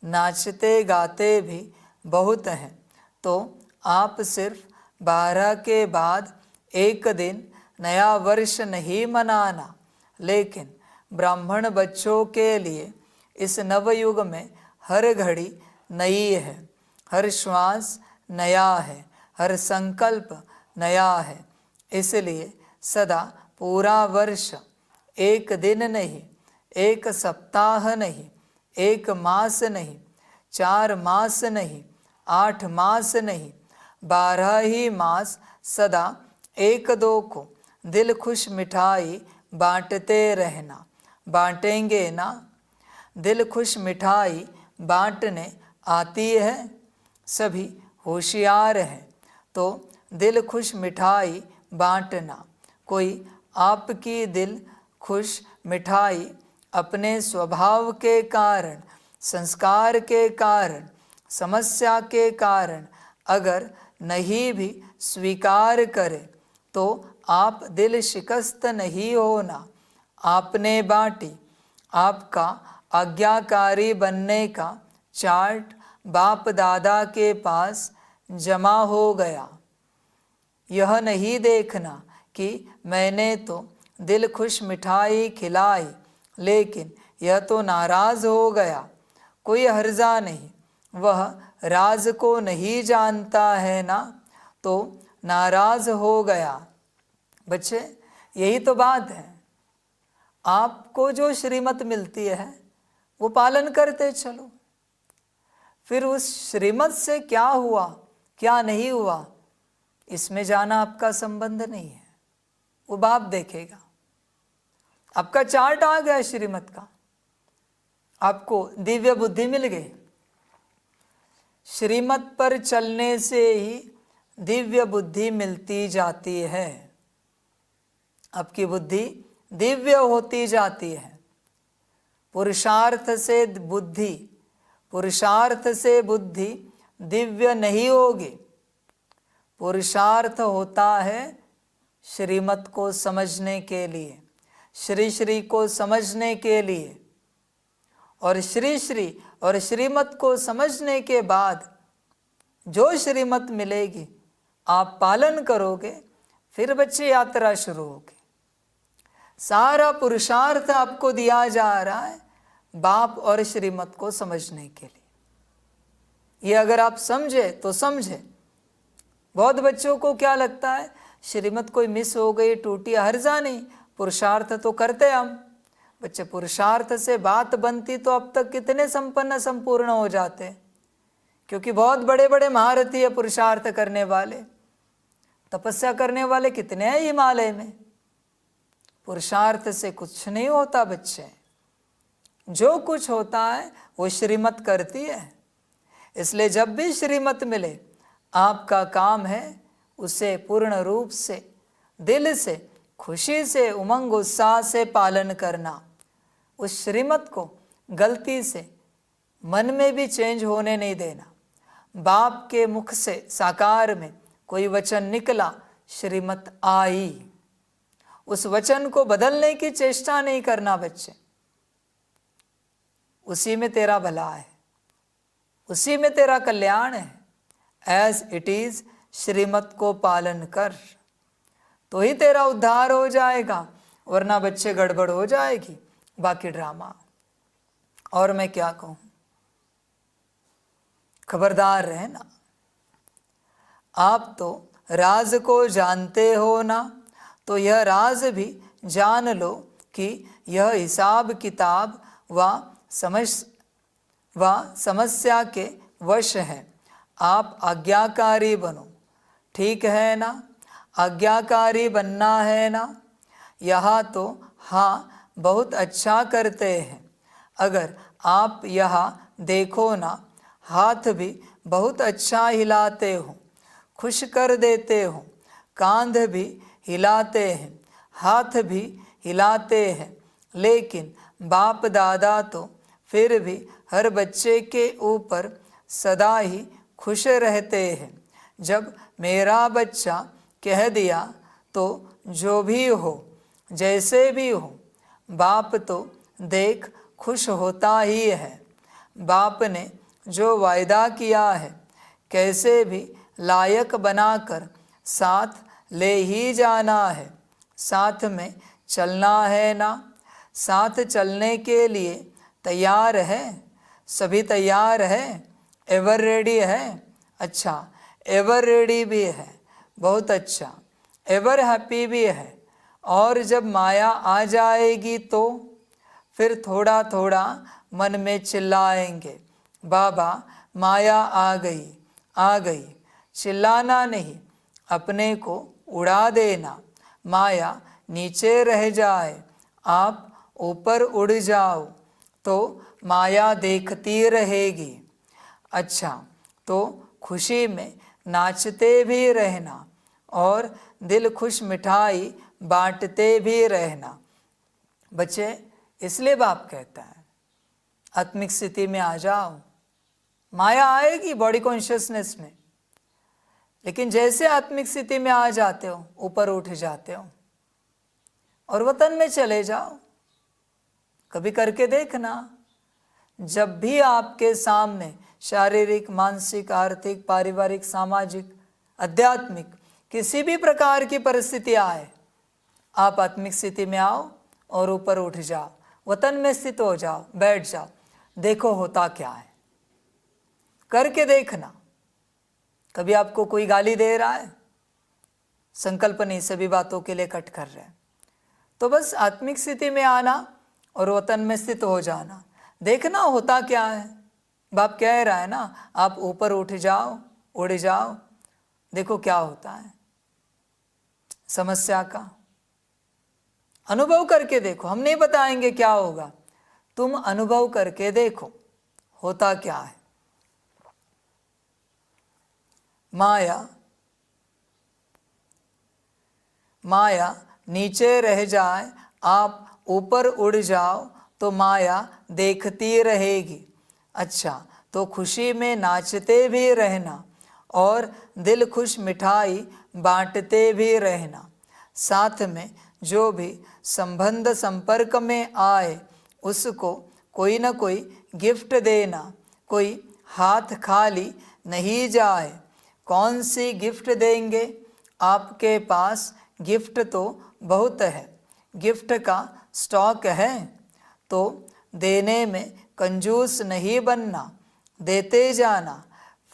नाचते गाते भी बहुत हैं। तो आप सिर्फ 12 के बाद एक दिन नया वर्ष नहीं मनाना, लेकिन ब्राह्मण बच्चों के लिए इस नवयुग में हर घड़ी नई है, हर श्वास नया है, हर संकल्प नया है। इसलिए सदा पूरा वर्ष, एक दिन नहीं, एक सप्ताह नहीं, एक मास नहीं, 4 मास नहीं, 8 मास नहीं, 12 ही मास सदा 1-2 को दिल खुश मिठाई बांटते रहना। बांटेंगे ना? दिल खुश मिठाई बांटने आती है। सभी होशियार हैं तो दिल खुश मिठाई बांटना। कोई आपकी दिल खुश मिठाई अपने स्वभाव के कारण, संस्कार के कारण, समस्या के कारण अगर नहीं भी स्वीकार करे तो आप दिल शिकस्त नहीं होना। आपने बांटी, आपका आज्ञाकारी बनने का चार्ट बाप दादा के पास जमा हो गया। यह नहीं देखना कि मैंने तो दिल खुश मिठाई खिलाई लेकिन यह तो नाराज हो गया। कोई हर्जा नहीं, वह राज को नहीं जानता है ना, तो नाराज हो गया। बच्चे, यही तो बात है। आपको जो श्रीमत मिलती है वो पालन करते चलो, फिर उस श्रीमत से क्या हुआ क्या नहीं हुआ इसमें जाना आपका संबंध नहीं है, वो बाप देखेगा। आपका चार्ट आ गया श्रीमत का, आपको दिव्य बुद्धि मिल गई। श्रीमत पर चलने से ही दिव्य बुद्धि मिलती जाती है। आपकी बुद्धि दिव्य होती जाती है। पुरुषार्थ से बुद्धि, पुरुषार्थ से बुद्धि दिव्य नहीं होगी। पुरुषार्थ होता है श्रीमत को समझने के लिए, श्री श्री को समझने के लिए। और श्री श्री और श्रीमत को समझने के बाद जो श्रीमत मिलेगी आप पालन करोगे, फिर बच्चे यात्रा शुरू होगी। सारा पुरुषार्थ आपको दिया जा रहा है बाप और श्रीमत को समझने के लिए। ये अगर आप समझे तो समझे। बहुत बच्चों को क्या लगता है श्रीमत कोई मिस हो गई, टूटी, हर्जा नहीं, पुरुषार्थ तो करते हम। बच्चे, पुरुषार्थ से बात बनती तो अब तक कितने संपन्न संपूर्ण हो जाते, क्योंकि बहुत बड़े बड़े महारथी है पुरुषार्थ करने वाले, तपस्या करने वाले कितने हैं हिमालय में। पुरुषार्थ से कुछ नहीं होता बच्चे, जो कुछ होता है वो श्रीमत करती है। इसलिए जब भी श्रीमत मिले आपका काम है उसे पूर्ण रूप से, दिल से, खुशी से, उमंग उत्साह से पालन करना। उस श्रीमत को गलती से मन में भी चेंज होने नहीं देना। बाप के मुख से साकार में कोई वचन निकला, श्रीमत आई, उस वचन को बदलने की चेष्टा नहीं करना बच्चे। उसी में तेरा भला है, उसी में तेरा कल्याण है। एज इट इज श्रीमत को पालन कर तो ही तेरा उद्धार हो जाएगा, वरना बच्चे गड़बड़ हो जाएगी, बाकी ड्रामा। और मैं क्या कहूं, खबरदार रहना। आप तो राज को जानते हो ना, तो यह राज भी जान लो कि यह हिसाब किताब व समस्या के वश है। आप आज्ञाकारी बनो, ठीक है ना? आज्ञाकारी बनना है ना? यहाँ तो हाँ बहुत अच्छा करते हैं। अगर आप यहाँ देखो ना, हाथ भी बहुत अच्छा हिलाते हो, खुश कर देते हो, कांध भी हिलाते हैं, हाथ भी हिलाते हैं। लेकिन बाप दादा तो फिर भी हर बच्चे के ऊपर सदा ही खुश रहते हैं। जब मेरा बच्चा कह दिया तो जो भी हो, जैसे भी हो, बाप तो देख खुश होता ही है। बाप ने जो वायदा किया है कैसे भी लायक बनाकर साथ ले ही जाना है, साथ में चलना है ना? साथ चलने के लिए तैयार है? सभी तैयार है? एवर रेडी है? अच्छा, एवर रेडी भी है, बहुत अच्छा। एवर हैप्पी भी है। और जब माया आ जाएगी तो फिर थोड़ा थोड़ा मन में चिल्लाएंगे, बाबा माया आ गई, आ गई। चिल्लाना नहीं, अपने को उड़ा देना। माया नीचे रह जाए, आप ऊपर उड़ जाओ तो माया देखती रहेगी। अच्छा, तो खुशी में नाचते भी रहना और दिल खुश मिठाई बांटते भी रहना। बच्चे, इसलिए बाप कहता है आत्मिक स्थिति में आ जाओ। माया आएगी बॉडी कॉन्शियसनेस में, लेकिन जैसे आत्मिक स्थिति में आ जाते हो ऊपर उठ जाते हो और वतन में चले जाओ। कभी करके देखना, जब भी आपके सामने शारीरिक, मानसिक, आर्थिक, पारिवारिक, सामाजिक, आध्यात्मिक किसी भी प्रकार की परिस्थिति आए, आप आत्मिक स्थिति में आओ और ऊपर उठ जाओ, वतन में स्थित हो जाओ, बैठ जाओ, देखो होता क्या है। करके देखना। कभी आपको कोई गाली दे रहा है, संकल्प नहीं, सभी बातों के लिए कट कर रहे हैं, तो बस आत्मिक स्थिति में आना और वतन में स्थित हो जाना, देखना होता क्या है। बाप कह रहा है ना, आप ऊपर उठ जाओ, उड़ जाओ, देखो क्या होता है। समस्या का अनुभव करके देखो, हम नहीं बताएंगे क्या होगा, तुम अनुभव करके देखो होता क्या है। माया नीचे रह जाए, आप ऊपर उड़ जाओ तो माया देखती रहेगी। अच्छा, तो खुशी में नाचते भी रहना और दिल खुश मिठाई बांटते भी रहना। साथ में जो भी संबंध संपर्क में आए उसको कोई ना कोई गिफ्ट देना, कोई हाथ खाली नहीं जाए। कौन सी गिफ्ट देंगे? आपके पास गिफ्ट तो बहुत है, गिफ्ट का स्टॉक है, तो देने में कंजूस नहीं बनना, देते जाना,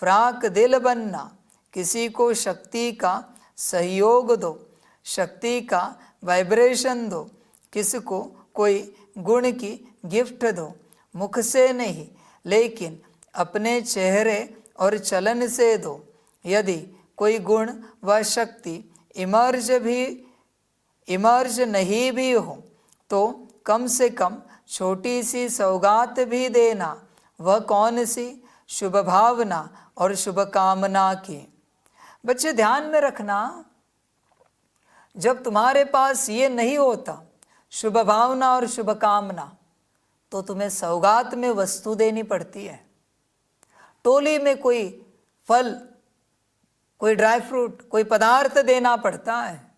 फ्राक दिल बनना। किसी को शक्ति का सहयोग दो, शक्ति का वाइब्रेशन दो, किसी को कोई गुण की गिफ्ट दो, मुख से नहीं लेकिन अपने चेहरे और चलन से दो। यदि कोई गुण व शक्ति इमर्ज नहीं भी हो तो कम से कम छोटी सी सौगात भी देना। वह कौन सी? शुभ भावना और शुभ कामना की। बच्चे ध्यान में रखना, जब तुम्हारे पास ये नहीं होता शुभ भावना और शुभ कामना, तो तुम्हें सौगात में वस्तु देनी पड़ती है। टोली में कोई फल, कोई ड्राई फ्रूट, कोई पदार्थ देना पड़ता है।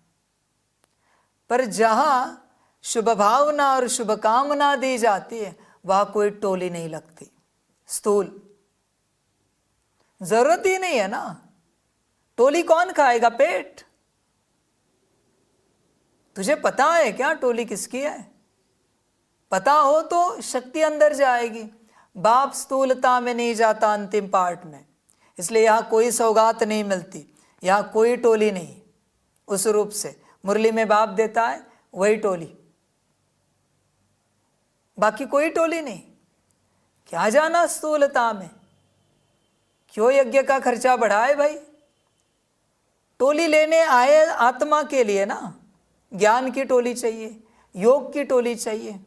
पर जहाँ शुभ भावना और शुभ कामना दी जाती है वहाँ कोई टोली नहीं लगती। स्थूल जरूरत ही नहीं है ना, टोली कौन खाएगा? पेट। तुझे पता है क्या टोली किसकी है? पता हो तो शक्ति अंदर जाएगी। बाप स्थूलता में नहीं जाता अंतिम पार्ट में, इसलिए यहाँ कोई सौगात नहीं मिलती, यहाँ कोई टोली नहीं। उस रूप से मुरली में बाप देता है वही टोली, बाकी कोई टोली नहीं। क्या जाना स्थूलता में, क्यों यज्ञ का खर्चा बढ़ाए भाई? टोली लेने आए आत्मा के लिए ना, ज्ञान की टोली चाहिए, योग की टोली चाहिए,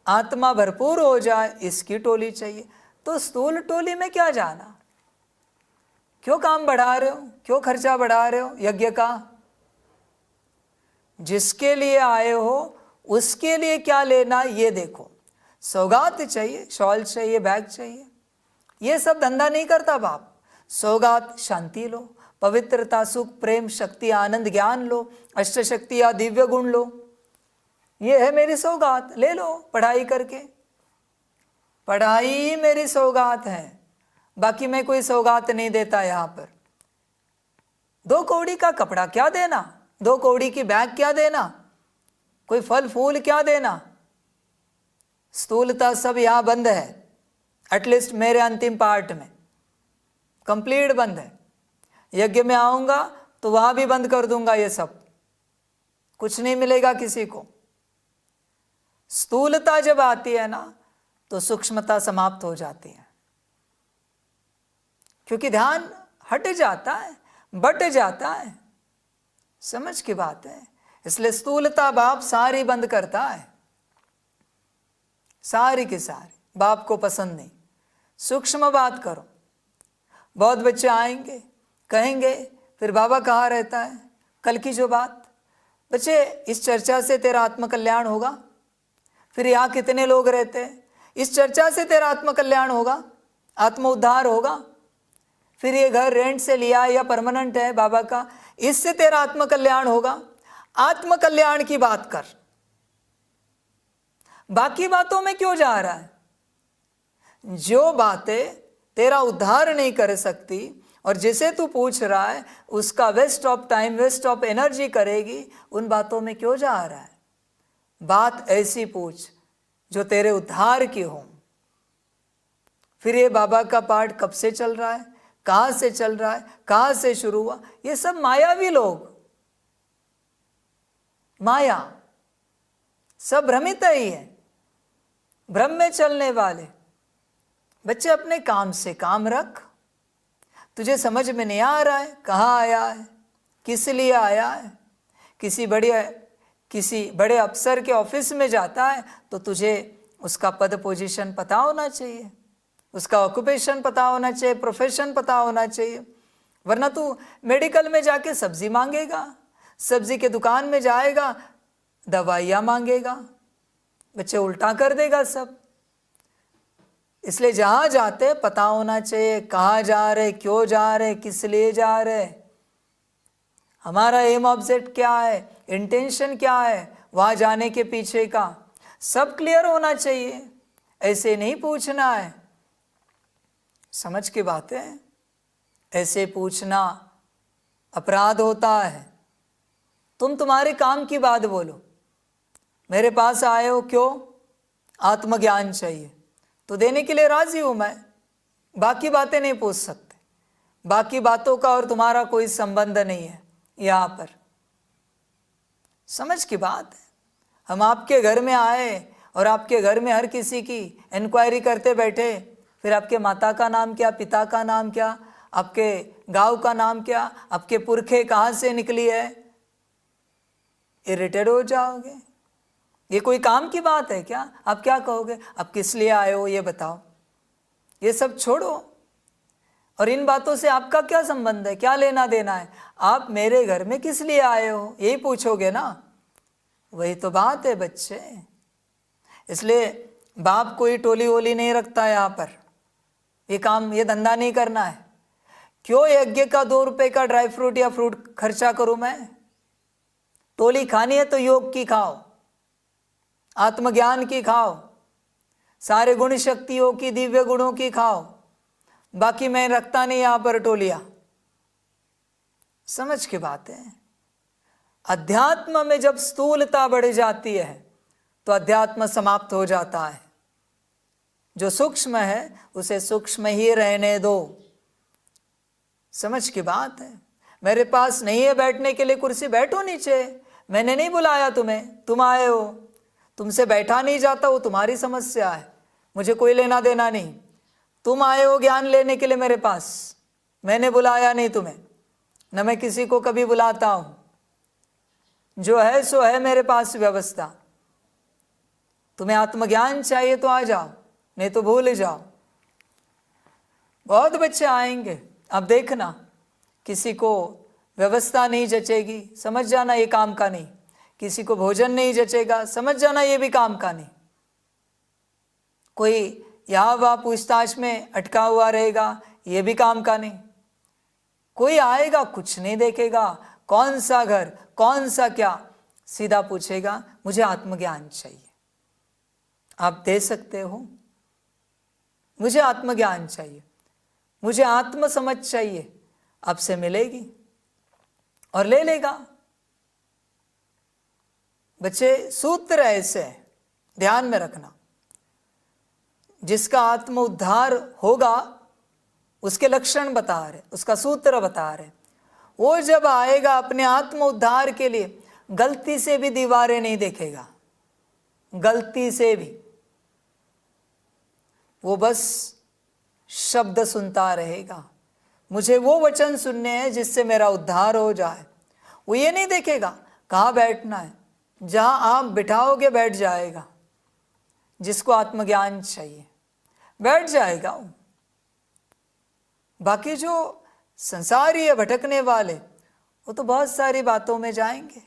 आत्मा भरपूर हो जाए इसकी टोली चाहिए। तो स्थूल टोली में क्या जाना? क्यों काम बढ़ा रहे हो, क्यों खर्चा बढ़ा रहे हो यज्ञ का? जिसके लिए आए हो उसके लिए क्या लेना ये देखो। सौगात चाहिए, शॉल चाहिए, बैग चाहिए, ये सब धंधा नहीं करता बाप। सौगात शांति लो, पवित्रता, सुख, प्रेम, शक्ति, आनंद, ज्ञान लो, अष्ट शक्ति या दिव्य गुण लो, ये है मेरी सौगात, ले लो। पढ़ाई करके, पढ़ाई मेरी सौगात है, बाकी मैं कोई सौगात नहीं देता। यहाँ पर 2 कौड़ी का कपड़ा क्या देना, 2 कौड़ी की बैग क्या देना, कोई फल फूल क्या देना? स्थूलता सब यहाँ बंद है, एटलीस्ट मेरे अंतिम पार्ट में कंप्लीट बंद है। यज्ञ में आऊँगा तो वहाँ भी बंद कर दूंगा, ये सब कुछ नहीं मिलेगा किसी को। स्थूलता जब आती है ना तो सूक्ष्मता समाप्त हो जाती है, क्योंकि ध्यान हट जाता है, बट जाता है। समझ की बात है। इसलिए स्थूलता बाप सारी बंद करता है, सारी की सारी। बाप को पसंद नहीं। सूक्ष्म बात करो, बहुत बच्चे आएंगे, कहेंगे फिर बाबा कहाँ रहता है। कल की जो बात, बच्चे इस चर्चा से तेरा आत्मकल्याण होगा। फिर यहाँ कितने लोग रहते हैं, इस चर्चा से तेरा आत्मकल्याण होगा, आत्म उद्धार होगा। फिर ये घर रेंट से लिया या परमानेंट है बाबा का, इससे तेरा आत्मकल्याण होगा। आत्मकल्याण की बात कर, बाकी बातों में क्यों जा रहा है। जो बातें तेरा उद्धार नहीं कर सकती और जिसे तू पूछ रहा है उसका waste of time, waste of energy करेगी, उन बातों में क्यों जा रहा है। बात ऐसी पूछ जो तेरे उद्धार की हो। फिर ये बाबा का पाठ कब से चल रहा है, कहाँ से चल रहा है, कहाँ से शुरू हुआ, ये सब मायावी लोग, माया, सब भ्रमित ही है, भ्रम में चलने वाले। बच्चे अपने काम से काम रख। तुझे समझ में नहीं आ रहा है कहाँ आया है, किस लिए आया है। किसी बड़े अफसर के ऑफिस में जाता है तो तुझे उसका पद पोजीशन पता होना चाहिए, उसका ऑक्यूपेशन पता होना चाहिए, प्रोफेशन पता होना चाहिए। वरना तू मेडिकल में जाके सब्जी मांगेगा, सब्जी के दुकान में जाएगा दवाइयाँ मांगेगा। बच्चे उल्टा कर देगा सब। इसलिए जहाँ जाते पता होना चाहिए कहाँ जा रहे, क्यों जा रहे, किस लिए जा रहे, हमारा एम ऑब्जेक्ट क्या है, इंटेंशन क्या है, वहाँ जाने के पीछे का सब क्लियर होना चाहिए। ऐसे नहीं पूछना है, समझ की बात है। ऐसे पूछना अपराध होता है। तुम तुम्हारे काम की बात बोलो। मेरे पास आए हो क्यों, आत्मज्ञान चाहिए, तो देने के लिए राजी हूं मैं। बाकी बातें नहीं पूछ सकते, बाकी बातों का और तुम्हारा कोई संबंध नहीं है यहाँ पर। समझ की बात है। हम आपके घर में आए और आपके घर में हर किसी की इंक्वायरी करते बैठे, फिर आपके माता का नाम क्या, पिता का नाम क्या, आपके गांव का नाम क्या, आपके पुरखे कहाँ से निकली है, इरिटेट हो जाओगे। ये कोई काम की बात है क्या। आप क्या कहोगे, आप किस लिए आए हो ये बताओ। ये सब छोड़ो। और इन बातों से आपका क्या संबंध है, क्या लेना देना है। आप मेरे घर में किस लिए आए हो यही पूछोगे ना। वही तो बात है बच्चे। इसलिए बाप कोई टोली वोली नहीं रखता है यहाँ पर। ये काम, ये धंधा नहीं करना है। क्यों यज्ञ का 2 रुपए का ड्राई फ्रूट या फ्रूट खर्चा करूं मैं। टोली खानी है तो योग की खाओ, आत्मज्ञान की खाओ, सारे गुण शक्तियों की, दिव्य गुणों की खाओ। बाकी मैं रखता नहीं यहां पर टोलियां। समझ की बात है। अध्यात्म में जब स्थूलता बढ़ जाती है तो अध्यात्म समाप्त हो जाता है। जो सूक्ष्म है उसे सूक्ष्म ही रहने दो। समझ की बात है। मेरे पास नहीं है बैठने के लिए कुर्सी, बैठो नीचे। मैंने नहीं बुलाया तुम्हें, तुम आए हो। तुमसे बैठा नहीं जाता, वो तुम्हारी समस्या है, मुझे कोई लेना देना नहीं। तुम आए हो ज्ञान लेने के लिए मेरे पास, मैंने बुलाया नहीं तुम्हें, न मैं किसी को कभी बुलाता हूं। जो है सो है मेरे पास व्यवस्था। तुम्हें आत्मज्ञान चाहिए तो आ जाओ, नहीं तो भूल जाओ। बहुत बच्चे आएंगे, अब देखना किसी को व्यवस्था नहीं जचेगी, समझ जाना ये काम का नहीं। किसी को भोजन नहीं जचेगा, समझ जाना ये भी काम का नहीं। कोई यहाँ वहाँ पूछताछ में अटका हुआ रहेगा, ये भी काम का नहीं। कोई आएगा कुछ नहीं देखेगा, कौन सा घर, कौन सा क्या, सीधा पूछेगा मुझे आत्मज्ञान चाहिए। आप दे सकते हो। मुझे आत्मज्ञान चाहिए, मुझे आत्म समझ चाहिए, आपसे मिलेगी और ले लेगा। बच्चे सूत्र ऐसे ध्यान में रखना। जिसका आत्म उद्धार होगा उसके लक्षण बता रहे, उसका सूत्र बता रहे। वो जब आएगा अपने आत्म उद्धार के लिए गलती से भी दीवारें नहीं देखेगा, गलती से भी। वो बस शब्द सुनता रहेगा, मुझे वो वचन सुनने हैं जिससे मेरा उद्धार हो जाए। वो ये नहीं देखेगा कहाँ बैठना है, जहाँ आप बिठाओगे बैठ जाएगा। जिसको आत्मज्ञान चाहिए बैठ जाएगा। बाकी जो संसारीय भटकने वाले वो तो बहुत सारी बातों में जाएंगे,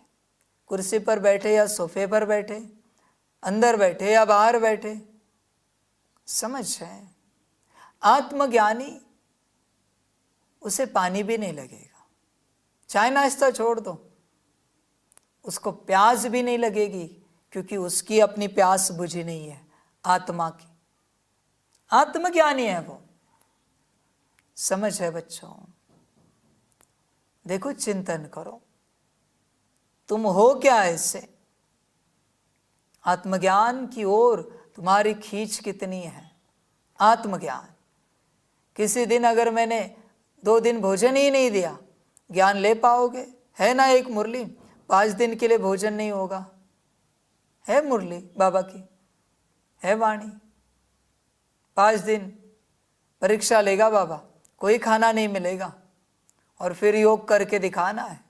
कुर्सी पर बैठे या सोफे पर बैठे, अंदर बैठे या बाहर बैठे। समझ है, आत्मज्ञानी उसे पानी भी नहीं लगेगा, चाय नाश्ता छोड़ दो, उसको प्यास भी नहीं लगेगी, क्योंकि उसकी अपनी प्यास बुझी नहीं है आत्मा की। आत्मज्ञानी है वो। समझ है बच्चों? देखो, चिंतन करो, तुम हो क्या ऐसे? आत्मज्ञान की ओर तुम्हारी खींच कितनी है? आत्मज्ञान। किसी दिन अगर मैंने 2 दिन भोजन ही नहीं दिया, ज्ञान ले पाओगे? है ना एक मुरली, 5 दिन के लिए भोजन नहीं होगा, है मुरली बाबा की, है वाणी। 5 दिन परीक्षा लेगा बाबा, कोई खाना नहीं मिलेगा, और फिर योग करके दिखाना है।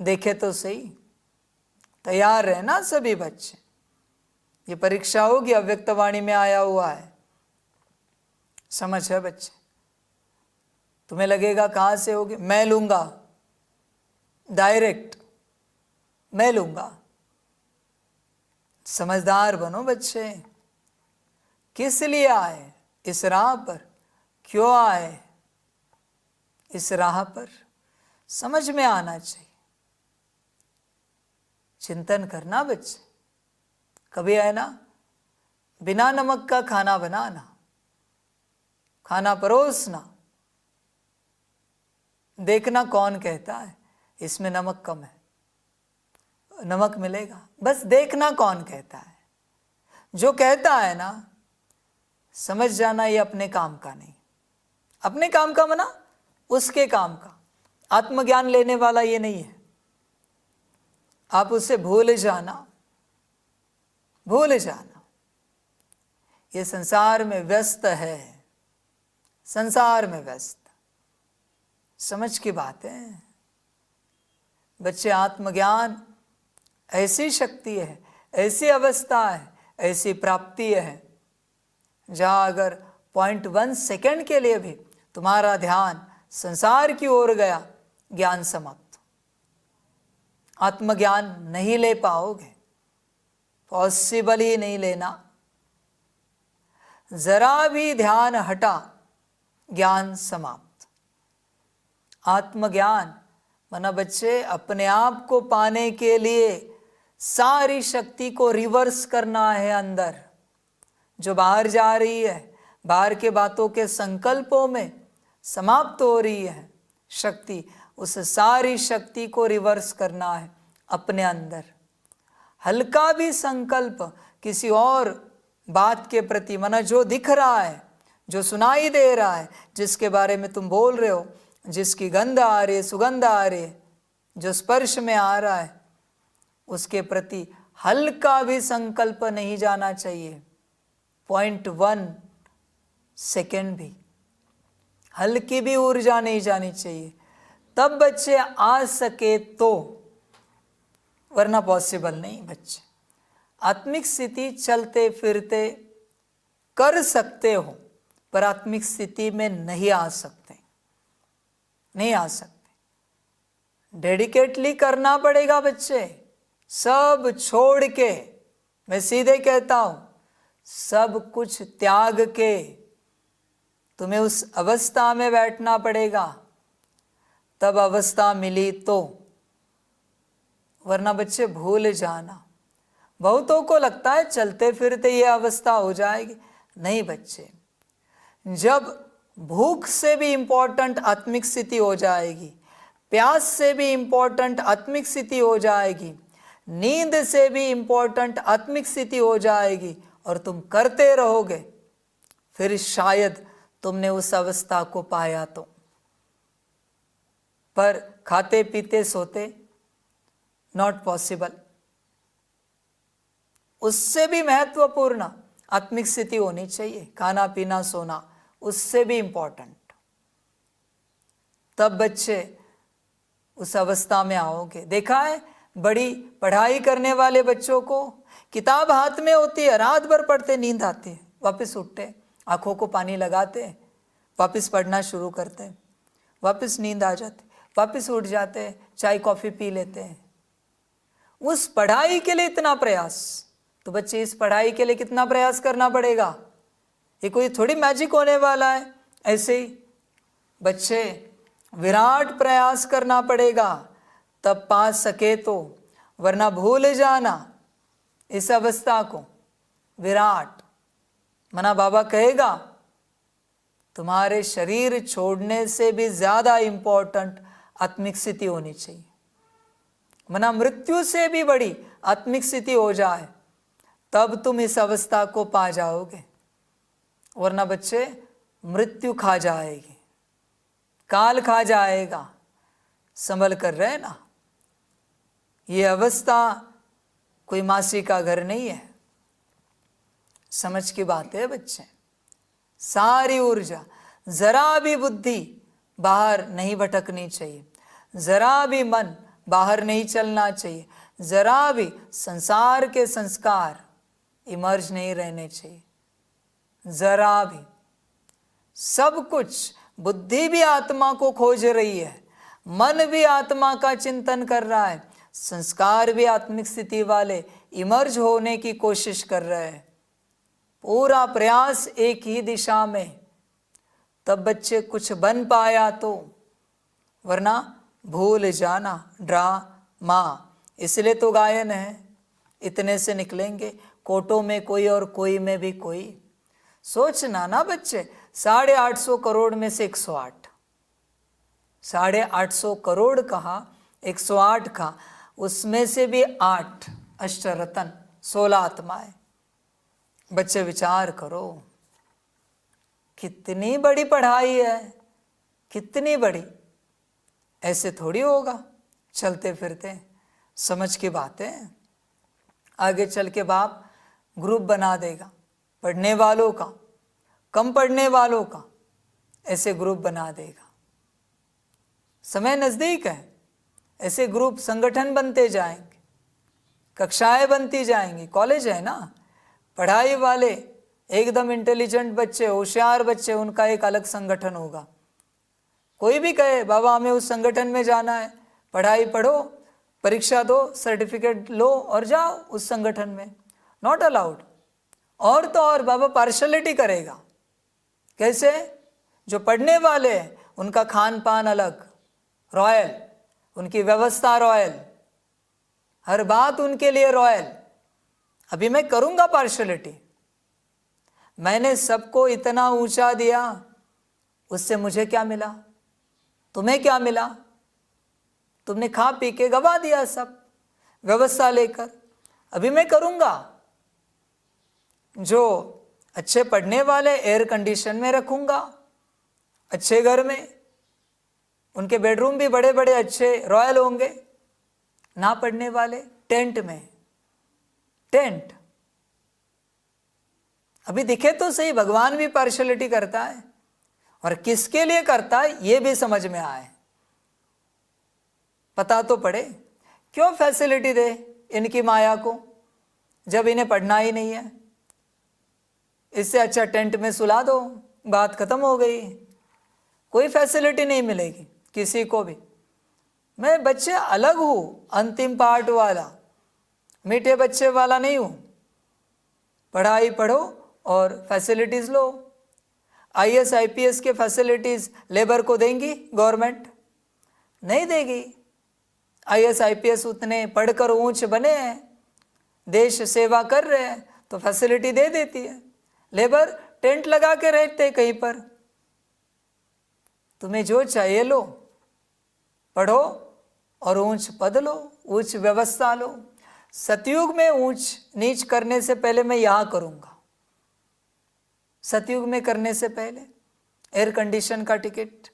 देखे तो सही, तैयार रहना सभी बच्चे। ये परीक्षा होगी, अव्यक्त वाणी में आया हुआ है। समझ है बच्चे? तुम्हें लगेगा कहाँ से होगी? मैं लूंगा, डायरेक्ट मैं लूंगा। समझदार बनो बच्चे। किस लिए आए इस राह पर? क्यों आए इस राह पर? समझ में आना चाहिए। चिंतन करना बच्चे। कभी है ना, बिना नमक का खाना बनाना, खाना परोसना, देखना कौन कहता है इसमें नमक कम है, नमक मिलेगा, बस देखना कौन कहता है। जो कहता है ना, समझ जाना ये अपने काम का नहीं। अपने काम का मना उसके काम का। आत्मज्ञान लेने वाला ये नहीं है। आप उसे भूल जाना, भूल जाना। ये संसार में व्यस्त है, संसार में व्यस्त। समझ की बात है बच्चे। आत्मज्ञान ऐसी शक्ति है, ऐसी अवस्था है, ऐसी प्राप्ति है, जहाँ अगर 0.1 सेकेंड के लिए भी तुम्हारा ध्यान संसार की ओर गया, ज्ञान समाप्त। आत्मज्ञान नहीं ले पाओगे, पॉसिबल ही नहीं लेना। जरा भी ध्यान हटा, ज्ञान समाप्त। आत्मज्ञान माना बच्चे, अपने आप को पाने के लिए सारी शक्ति को रिवर्स करना है अंदर। जो बाहर जा रही है, बाहर के बातों के संकल्पों में समाप्त हो रही है शक्ति, उस सारी शक्ति को रिवर्स करना है अपने अंदर। हल्का भी संकल्प किसी और बात के प्रति, माना जो दिख रहा है, जो सुनाई दे रहा है, जिसके बारे में तुम बोल रहे हो, जिसकी गंध आ रही है, सुगंध आ रही है, जो स्पर्श में आ रहा है, उसके प्रति हल्का भी संकल्प नहीं जाना चाहिए। 0.1 सेकेंड भी हल्की भी ऊर्जा नहीं जानी चाहिए। तब बच्चे आ सके तो, वरना पॉसिबल नहीं बच्चे। आत्मिक स्थिति चलते फिरते कर सकते हो, पर आत्मिक स्थिति में नहीं आ सकते, नहीं आ सकते। डेडिकेटली करना पड़ेगा बच्चे, सब छोड़ के। मैं सीधे कहता हूं, सब कुछ त्याग के तुम्हें उस अवस्था में बैठना पड़ेगा। तब अवस्था मिली तो, वरना बच्चे भूल जाना। बहुतों को लगता है चलते फिरते ये अवस्था हो जाएगी। नहीं बच्चे, जब भूख से भी इंपॉर्टेंट आत्मिक स्थिति हो जाएगी, प्यास से भी इंपॉर्टेंट आत्मिक स्थिति हो जाएगी, नींद से भी इंपॉर्टेंट आत्मिक स्थिति हो जाएगी, और तुम करते रहोगे, फिर शायद तुमने उस अवस्था को पाया तो। पर खाते पीते सोते नॉट पॉसिबल। उससे भी महत्वपूर्ण आत्मिक स्थिति होनी चाहिए, खाना पीना सोना, उससे भी इंपॉर्टेंट। तब बच्चे उस अवस्था में आओगे। देखा है बड़ी पढ़ाई करने वाले बच्चों को किताब हाथ में होती है, रात भर पढ़ते, नींद आती है, वापस उठते, आंखों को पानी लगाते, वापस पढ़ना शुरू करते हैं, वापस नींद आ जाती, वापस उठ जाते हैं, चाय कॉफ़ी पी लेते हैं। उस पढ़ाई के लिए इतना प्रयास, तो बच्चे इस पढ़ाई के लिए कितना प्रयास करना पड़ेगा? ये कोई थोड़ी मैजिक होने वाला है। ऐसे ही बच्चे विराट प्रयास करना पड़ेगा तब पा सके तो, वरना भूल जाना इस अवस्था को। विराट मना बाबा कहेगा तुम्हारे शरीर छोड़ने से भी ज्यादा इंपॉर्टेंट आत्मिक स्थिति होनी चाहिए। मना मृत्यु से भी बड़ी आत्मिक स्थिति हो जाए तब तुम इस अवस्था को पा जाओगे, वरना बच्चे मृत्यु खा जाएगी, काल खा जाएगा। संभल कर रहे ना। ये अवस्था कोई मासी का घर नहीं है। समझ की बात है बच्चे। सारी ऊर्जा, जरा भी बुद्धि बाहर नहीं भटकनी चाहिए, जरा भी मन बाहर नहीं चलना चाहिए, जरा भी संसार के संस्कार इमर्ज नहीं रहने चाहिए, जरा भी। सब कुछ, बुद्धि भी आत्मा को खोज रही है, मन भी आत्मा का चिंतन कर रहा है, संस्कार भी आत्मिक स्थिति वाले इमर्ज होने की कोशिश कर रहे हैं। पूरा प्रयास एक ही दिशा में, तब बच्चे कुछ बन पाया तो, वरना भूल जाना ड्रामा। इसलिए तो गायन है, इतने से निकलेंगे, कोटों में कोई और कोई में भी कोई। सोचना ना बच्चे, 850 करोड़ में से 108, 850 करोड़ कहा, 108 कहा, उसमें से भी 8 अष्टरत्न, 16 आत्माएं। बच्चे विचार करो, कितनी बड़ी पढ़ाई है, कितनी बड़ी। ऐसे थोड़ी होगा चलते फिरते। समझ की बात है। आगे चल के बाप ग्रुप बना देगा, पढ़ने वालों का, कम पढ़ने वालों का, ऐसे ग्रुप बना देगा। समय नज़दीक है, ऐसे ग्रुप संगठन बनते जाएंगे, कक्षाएं बनती जाएंगी। कॉलेज है ना, पढ़ाई वाले एकदम इंटेलिजेंट बच्चे, होशियार बच्चे, उनका एक अलग संगठन होगा। कोई भी कहे बाबा हमें उस संगठन में जाना है, पढ़ाई पढ़ो, परीक्षा दो, सर्टिफिकेट लो और जाओ उस संगठन में, नॉट अलाउड। और तो और बाबा पार्शलिटी करेगा। कैसे? जो पढ़ने वाले हैं उनका खान पान अलग, रॉयल, उनकी व्यवस्था रॉयल, हर बात उनके लिए रॉयल। अभी मैं करूंगा पार्शलिटी। मैंने सबको इतना ऊंचा दिया, उससे मुझे क्या मिला? तुम्हें क्या मिला? तुमने खा पी के गवा दिया सब व्यवस्था लेकर। अभी मैं करूंगा। जो अच्छे पढ़ने वाले एयर कंडीशन में रखूंगा, अच्छे घर में, उनके बेडरूम भी बड़े बड़े अच्छे रॉयल होंगे। ना पढ़ने वाले टेंट में, टेंट। अभी दिखे तो सही, भगवान भी पार्शलिटी करता है, और किसके लिए करता है ये भी समझ में आए, पता तो पड़े। क्यों फैसिलिटी दे इनकी माया को जब इन्हें पढ़ना ही नहीं है? इससे अच्छा टेंट में सुला दो, बात खत्म हो गई। कोई फैसिलिटी नहीं मिलेगी किसी को भी। मैं बच्चे अलग हूँ, अंतिम पार्ट वाला, मीठे बच्चे वाला नहीं हूँ। पढ़ाई पढ़ो और फैसिलिटीज़ लो। IAS IPS के फैसिलिटीज़ लेबर को देंगी गवर्नमेंट? नहीं देगी। IAS IPS उतने पढ़कर ऊंच बने हैं, देश सेवा कर रहे हैं, तो फैसिलिटी दे देती है। लेबर टेंट लगा के रहते कहीं पर। तुम्हें जो चाहिए लो, पढ़ो और ऊंच पद लो, उच्च व्यवस्था लो। सतयुग में ऊंच नीच करने से पहले मैं यहाँ करूँगा। सतयुग में करने से पहले एयर कंडीशन का ticket,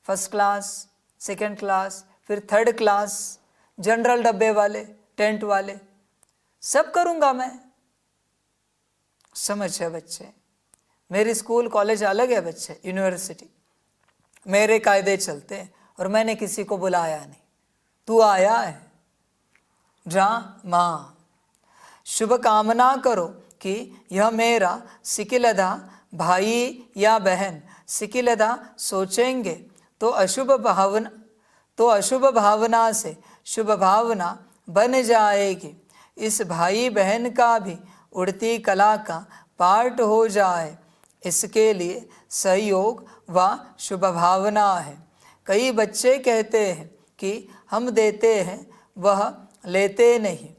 first class, second class, फिर थर्ड क्लास, जनरल डब्बे वाले, टेंट वाले, सब करूँगा मैं। समझ है बच्चे? मेरी स्कूल कॉलेज अलग है बच्चे, यूनिवर्सिटी। मेरे कायदे चलते हैं और मैंने किसी को बुलाया नहीं। तू आया है ड्रामा। शुभ कामना करो कि यह मेरा सिकिलधा भाई या बहन सिकिलदा सोचेंगे तो अशुभ भावना से शुभ भावना बन जाएगी। इस भाई बहन का भी उड़ती कला का पार्ट हो जाए, इसके लिए सहयोग व शुभ भावना है। कई बच्चे कहते हैं कि हम देते हैं वह लेते नहीं।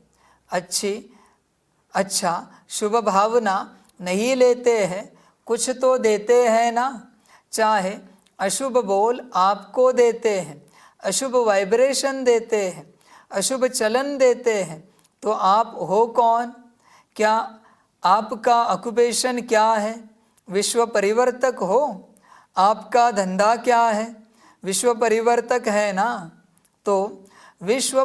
अच्छा शुभ भावना नहीं लेते हैं, कुछ तो देते हैं ना। चाहे अशुभ बोल आपको देते हैं, अशुभ वाइब्रेशन देते हैं, अशुभ चलन देते हैं, तो आप हो कौन? क्या आपका ऑक्यूपेशन क्या है? विश्व परिवर्तक हो। आपका धंधा क्या है? विश्व परिवर्तक है ना। तो विश्व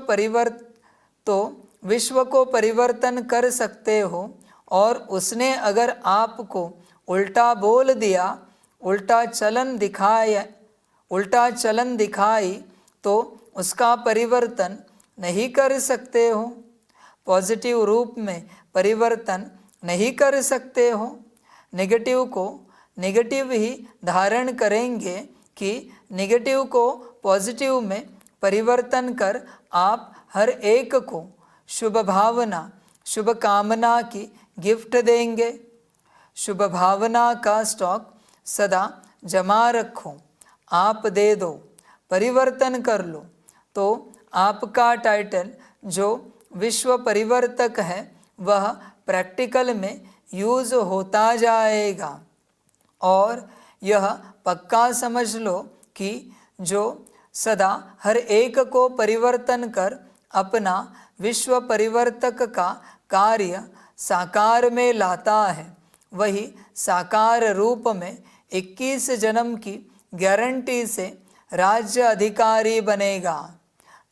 को परिवर्तन कर सकते हो। और उसने अगर आपको उल्टा बोल दिया, उल्टा चलन दिखाई, तो उसका परिवर्तन नहीं कर सकते हो। पॉजिटिव रूप में परिवर्तन नहीं कर सकते हो। नेगेटिव को नेगेटिव ही धारण करेंगे कि नेगेटिव को पॉजिटिव में परिवर्तन कर आप हर एक को शुभ भावना, शुभ कामना की गिफ्ट देंगे। शुभ भावना का स्टॉक सदा जमा रखो। आप दे दो, परिवर्तन कर लो, तो आपका टाइटल जो विश्व परिवर्तक है वह प्रैक्टिकल में यूज होता जाएगा। और यह पक्का समझ लो कि जो सदा हर एक को परिवर्तन कर अपना विश्व परिवर्तक का कार्य साकार में लाता है, वही साकार रूप में 21 जन्म की गारंटी से राज्य अधिकारी बनेगा।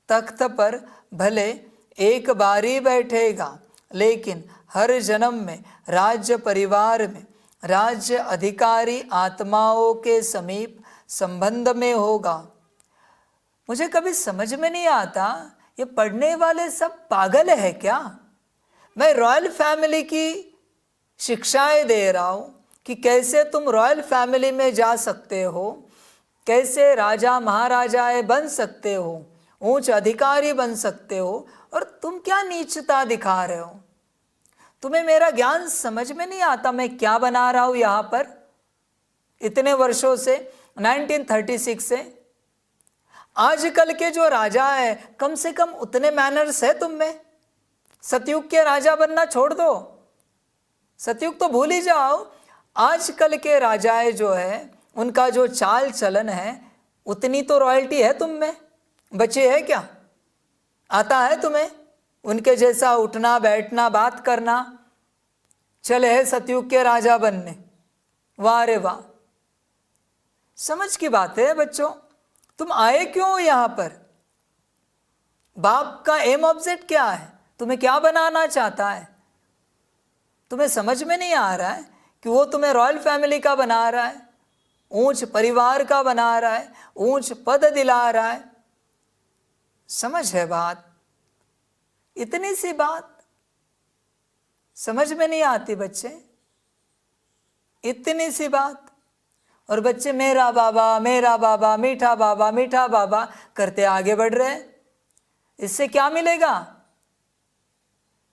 तख्त पर भले एक बारी बैठेगा, लेकिन हर जन्म में राज्य परिवार में राज्य अधिकारी आत्माओं के समीप संबंध में होगा। मुझे कभी समझ में नहीं आता, ये पढ़ने वाले सब पागल है क्या? मैं रॉयल फैमिली की शिक्षाएं दे रहा हूँ कि कैसे तुम रॉयल फैमिली में जा सकते हो, कैसे राजा महाराजाएं बन सकते हो, उच्च अधिकारी बन सकते हो, और तुम क्या नीचता दिखा रहे हो। तुम्हें मेरा ज्ञान समझ में नहीं आता, मैं क्या बना रहा हूँ यहाँ पर इतने वर्षों से, 1936 से। आजकल के जो राजा है कम से कम उतने मैनर्स है तुम में। सतयुग के राजा बनना छोड़ दो, सतयुग तो भूल ही जाओ। आजकल के राजाएं जो है उनका जो चाल चलन है, उतनी तो रॉयल्टी है तुम में। बचे है क्या? आता है तुम्हें उनके जैसा उठना बैठना बात करना? चले है सतयुग के राजा बनने, वाह रे वाह। समझ की बात है बच्चों, तुम आए क्यों यहाँ पर? बाप का एम ऑब्जेक्ट क्या है? तुम्हें क्या बनाना चाहता है? तुम्हें समझ में नहीं आ रहा है कि वो तुम्हें रॉयल फैमिली का बना रहा है, ऊंच परिवार का बना रहा है, ऊंच पद दिला रहा है। समझ है बात? इतनी सी बात समझ में नहीं आती बच्चे, इतनी सी बात। और बच्चे मेरा बाबा मीठा बाबा करते आगे बढ़ रहे हैं। इससे क्या मिलेगा?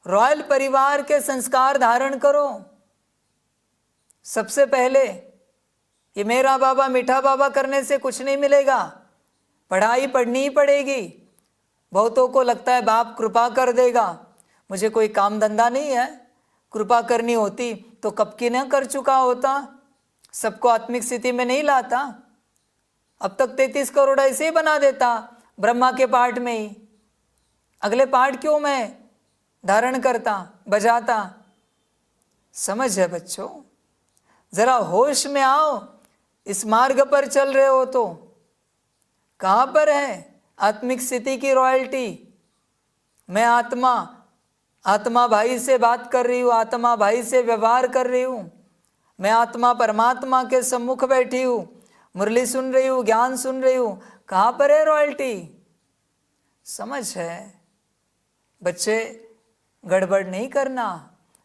रॉयल परिवार के संस्कार धारण करो। सबसे पहले ये मेरा बाबा मीठा बाबा करने से कुछ नहीं मिलेगा, पढ़ाई पढ़नी ही पड़ेगी। बहुतों को लगता है बाप कृपा कर देगा, मुझे कोई काम धंधा नहीं है, कृपा करनी होती तो कब की न कर चुका होता, सबको आत्मिक स्थिति में नहीं लाता, अब तक 33 करोड़ ऐसे ही बना देता ब्रह्मा के पाठ में ही। अगले पाठ क्यों मैं धारण करता बजाता? समझ है बच्चों, जरा होश में आओ। इस मार्ग पर चल रहे हो तो कहाँ पर है आत्मिक स्थिति की रॉयल्टी? मैं आत्मा भाई से बात कर रही हूँ, आत्मा भाई से व्यवहार कर रही हूँ, मैं आत्मा परमात्मा के सम्मुख बैठी हूँ, मुरली सुन रही हूँ, ज्ञान सुन रही हूँ। कहाँ पर है रॉयल्टी? समझ है बच्चे, गड़बड़ नहीं करना,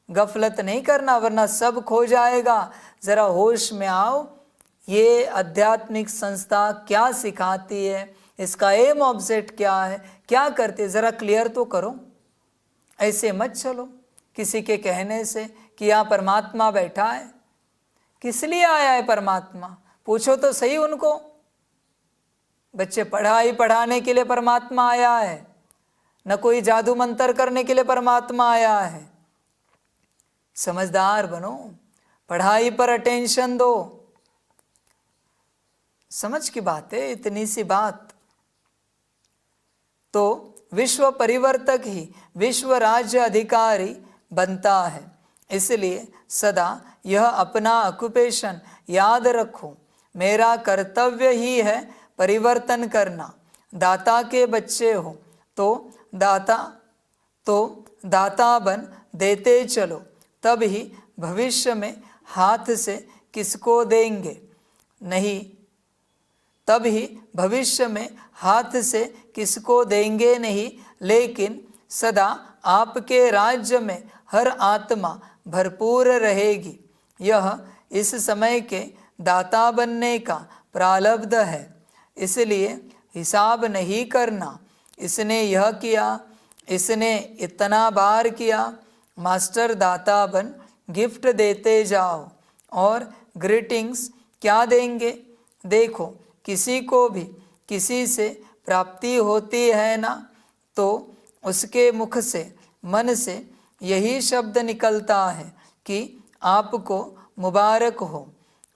गफलत नहीं करना, वरना सब खो जाएगा। जरा होश में आओ, ये आध्यात्मिक संस्था क्या सिखाती है, इसका एम ऑब्जेक्ट क्या है, क्या करते हैं, ज़रा क्लियर तो करो। ऐसे मत चलो किसी के कहने से कि यहाँ परमात्मा बैठा है। किस लिए आया है परमात्मा, पूछो तो सही उनको। बच्चे पढ़ाने के लिए परमात्मा आया है, न कोई जादू मंत्र करने के लिए परमात्मा आया है। समझदार बनो, पढ़ाई पर अटेंशन दो। समझ की बात है, इतनी सी बात। तो विश्व परिवर्तक ही विश्व राज्य अधिकारी बनता है। इसलिए सदा यह अपना ऑक्यूपेशन याद रखो, मेरा कर्तव्य ही है परिवर्तन करना। दाता के बच्चे हो तो दाता बन देते चलो, तब ही भविष्य में हाथ से किसको देंगे नहीं, तब ही भविष्य में हाथ से किसको देंगे नहीं, लेकिन सदा आपके राज्य में हर आत्मा भरपूर रहेगी। यह इस समय के दाता बनने का प्रारब्ध है, इसलिए हिसाब नहीं करना। इसने यह किया, इसने इतना बार किया। मास्टर दाता बन गिफ्ट देते जाओ। और ग्रीटिंग्स क्या देंगे, देखो किसी को भी किसी से प्राप्ति होती है ना, तो उसके मुख से मन से यही शब्द निकलता है कि आपको मुबारक हो।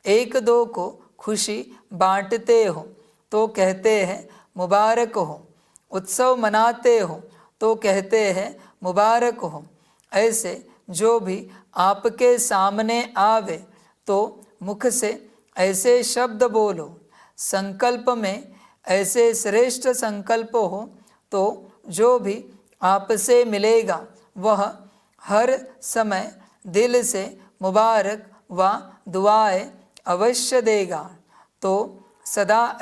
एक दो को खुशी बांटते हो तो कहते हैं मुबारक हो, उत्सव मनाते हो तो कहते हैं मुबारक हो। ऐसे जो भी आपके सामने आवे तो मुख से ऐसे शब्द बोलो। संकल्प में ऐसे श्रेष्ठ संकल्प हो तो जो भी आपसे मिलेगा वह हर समय दिल से मुबारक व दुआएं अवश्य देगा। तो सदा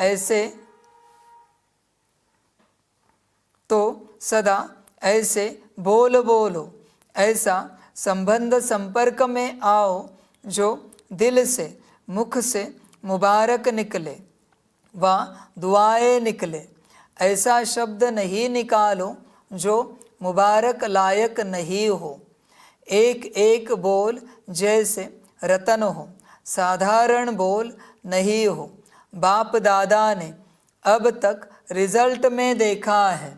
ऐसे बोलो, ऐसा संबंध संपर्क में आओ जो दिल से मुख से मुबारक निकले व दुआएं निकले। ऐसा शब्द नहीं निकालो जो मुबारक लायक नहीं हो। एक एक बोल जैसे रतन हो, साधारण बोल नहीं हो। बाप दादा ने अब तक रिजल्ट में देखा है,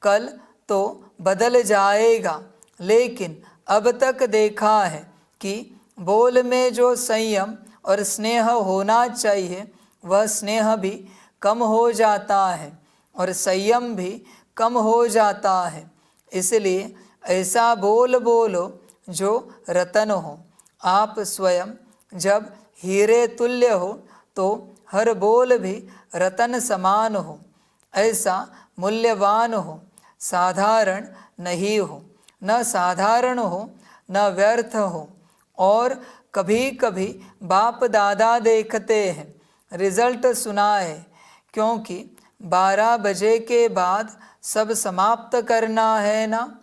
कल तो बदल जाएगा, लेकिन अब तक देखा है कि बोल में जो संयम और स्नेह होना चाहिए वह स्नेह भी कम हो जाता है और संयम भी कम हो जाता है। इसलिए ऐसा बोलो जो रतन हो। आप स्वयं जब हीरे तुल्य हो तो हर बोल भी रतन समान हो। ऐसा मूल्यवान हो, साधारण नहीं हो, न साधारण हो न व्यर्थ हो। और कभी कभी बाप दादा देखते हैं, रिजल्ट सुनाए, क्योंकि 12 बजे के बाद सब समाप्त करना है ना।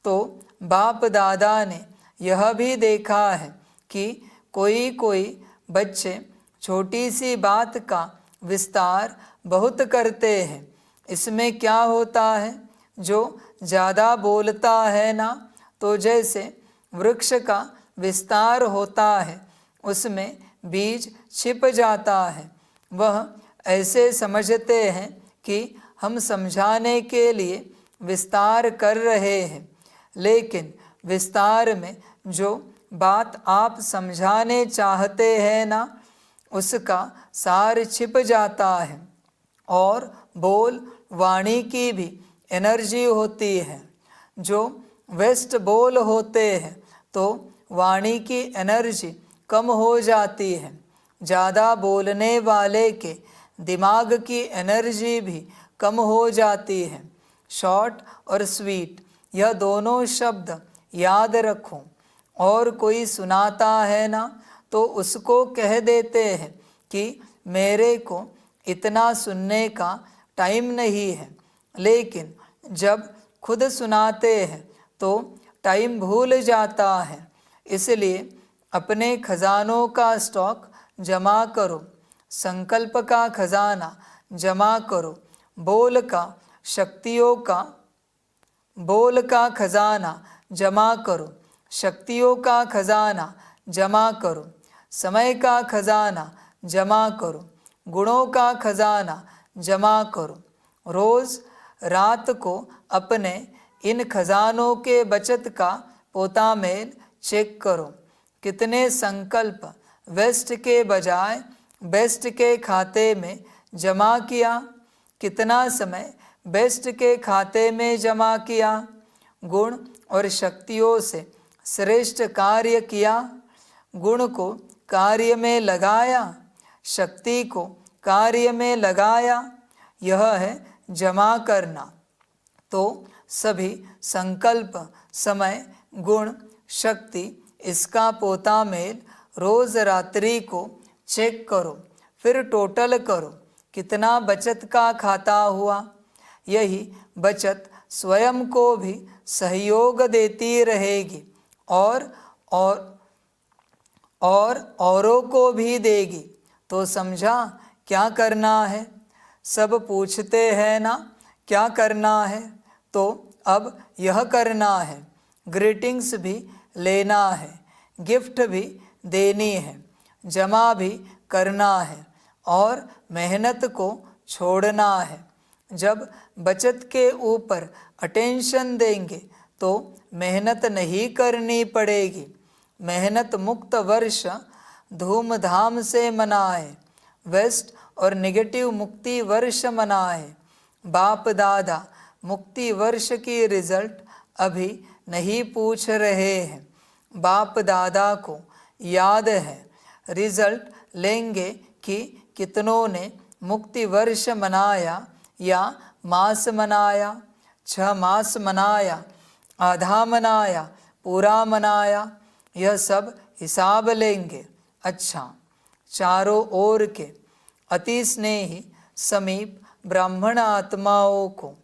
तो बाप दादा ने यह भी देखा है कि कोई बच्चे छोटी सी बात का विस्तार बहुत करते हैं। इसमें क्या होता है, जो ज़्यादा बोलता है ना, तो जैसे वृक्ष का विस्तार होता है उसमें बीज छिप जाता है। वह ऐसे समझते हैं कि हम समझाने के लिए विस्तार कर रहे हैं, लेकिन विस्तार में जो बात आप समझाने चाहते हैं ना, उसका सार छिप जाता है। और बोल वाणी की भी एनर्जी होती है। जो वेस्ट बोल होते हैं तो वाणी की एनर्जी कम हो जाती है। ज़्यादा बोलने वाले के दिमाग की एनर्जी भी कम हो जाती है। शॉर्ट और स्वीट, यह दोनों शब्द याद रखो। और कोई सुनाता है ना, तो उसको कह देते हैं कि मेरे को इतना सुनने का टाइम नहीं है, लेकिन जब खुद सुनाते हैं तो टाइम भूल जाता है। इसलिए अपने खजानों का स्टॉक जमा करो, संकल्प का खजाना जमा करो, बोल का शक्तियों का खजाना जमा करो, शक्तियों का खजाना जमा करो, समय का खजाना जमा करो, गुणों का खजाना जमा करो। रोज रात को अपने इन खजानों के बचत का पोतामेल चेक करो। कितने संकल्प वेस्ट के बजाय बेस्ट के खाते में जमा किया, कितना समय बेस्ट के खाते में जमा किया, गुण और शक्तियों से श्रेष्ठ कार्य किया, गुण को कार्य में लगाया, शक्ति को कार्य में लगाया, यह है जमा करना। तो सभी संकल्प, समय, गुण, शक्ति, इसका पोतामेल रोज रात्रि को चेक करो, फिर टोटल करो, कितना बचत का खाता हुआ। यही बचत स्वयं को भी सहयोग देती रहेगी और औरों को भी देगी। तो समझा क्या करना है? सब पूछते हैं ना क्या करना है, तो अब यह करना है। ग्रीटिंग्स भी लेना है, गिफ्ट भी देनी है, जमा भी करना है और मेहनत को छोड़ना है। जब बचत के ऊपर अटेंशन देंगे तो मेहनत नहीं करनी पड़ेगी। मेहनत मुक्त वर्ष धूमधाम से मनाए, वेस्ट और नेगेटिव मुक्ति वर्ष मनाए। बाप दादा मुक्ति वर्ष की रिजल्ट अभी नहीं पूछ रहे हैं। बाप दादा को याद है, रिजल्ट लेंगे कि कितनों ने मुक्ति वर्ष मनाया या मास मनाया, 6 मास मनाया, आधा मनाया, पूरा मनाया, यह सब हिसाब लेंगे। अच्छा, चारों ओर के अति स्नेही समीप ब्राह्मण आत्माओं को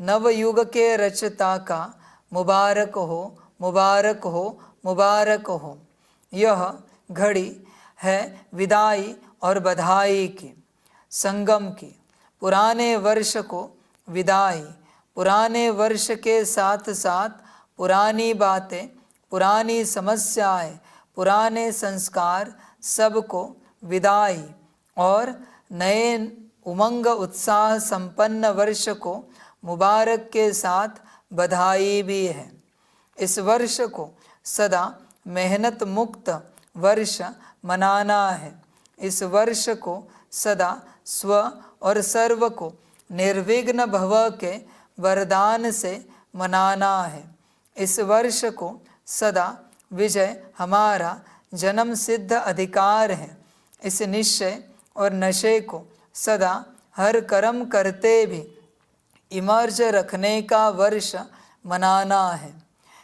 नवयुग के रचता का मुबारक हो, मुबारक हो, मुबारक हो। यह घड़ी है विदाई और बधाई की, संगम की। पुराने वर्ष को विदाई, पुराने वर्ष के साथ साथ पुरानी बातें, पुरानी समस्याएं, पुराने संस्कार, सबको विदाई और नए उमंग उत्साह संपन्न वर्ष को मुबारक के साथ बधाई भी है। इस वर्ष को सदा मेहनत मुक्त वर्ष मनाना है। इस वर्ष को सदा स्व और सर्व को निर्विघ्न भव के वरदान से मनाना है। इस वर्ष को सदा विजय हमारा जन्म सिद्ध अधिकार है। इस निश्चय और नशे को सदा हर कर्म करते भी इमर्ज रखने का वर्ष मनाना है।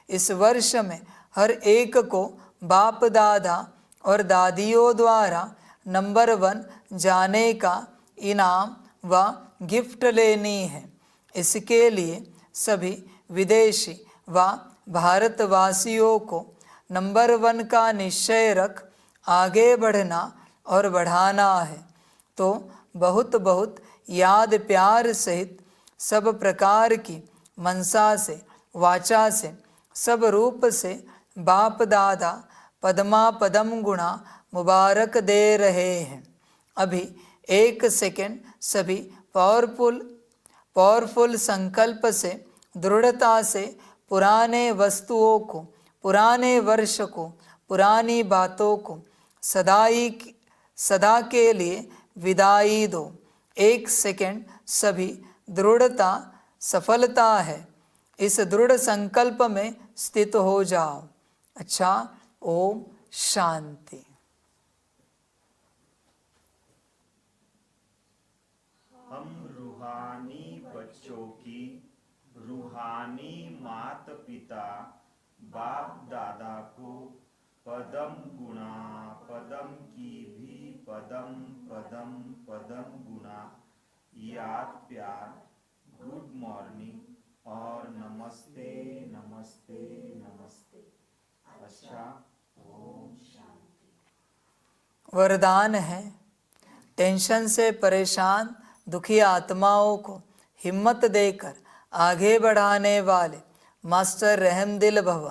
इस वर्ष में हर एक को बाप दादा और दादियों द्वारा नंबर 1 जाने का इनाम व गिफ्ट लेनी है। इसके लिए सभी विदेशी व भारतवासियों को नंबर 1 का निश्चय रख आगे बढ़ना और बढ़ाना है। तो बहुत बहुत याद प्यार सहित सब प्रकार की मनसा से, वाचा से, सब रूप से बाप दादा पदमा पदम गुणा मुबारक दे रहे हैं। अभी 1 सेकंड सभी पावरफुल संकल्प से, दृढ़ता से पुराने वस्तुओं को, पुराने वर्ष को, पुरानी बातों को सदा के लिए विदाई दो। 1 सेकंड सभी दृढ़ता सफलता है। इस दृढ़ संकल्प में स्थित हो जाओ। अच्छा, ओम शांति। हम रूहानी बच्चों की रूहानी मात पिता बाप दादा को पदम गुणा, पदम की भी पदम पदम पदम गुणा याद प्यार, गुड मॉर्निंग और नमस्ते नमस्ते नमस्ते। अच्छा, ओम शांति। वरदान है टेंशन से परेशान दुखी आत्माओं को हिम्मत देकर आगे बढ़ाने वाले मास्टर रहमदिल भव।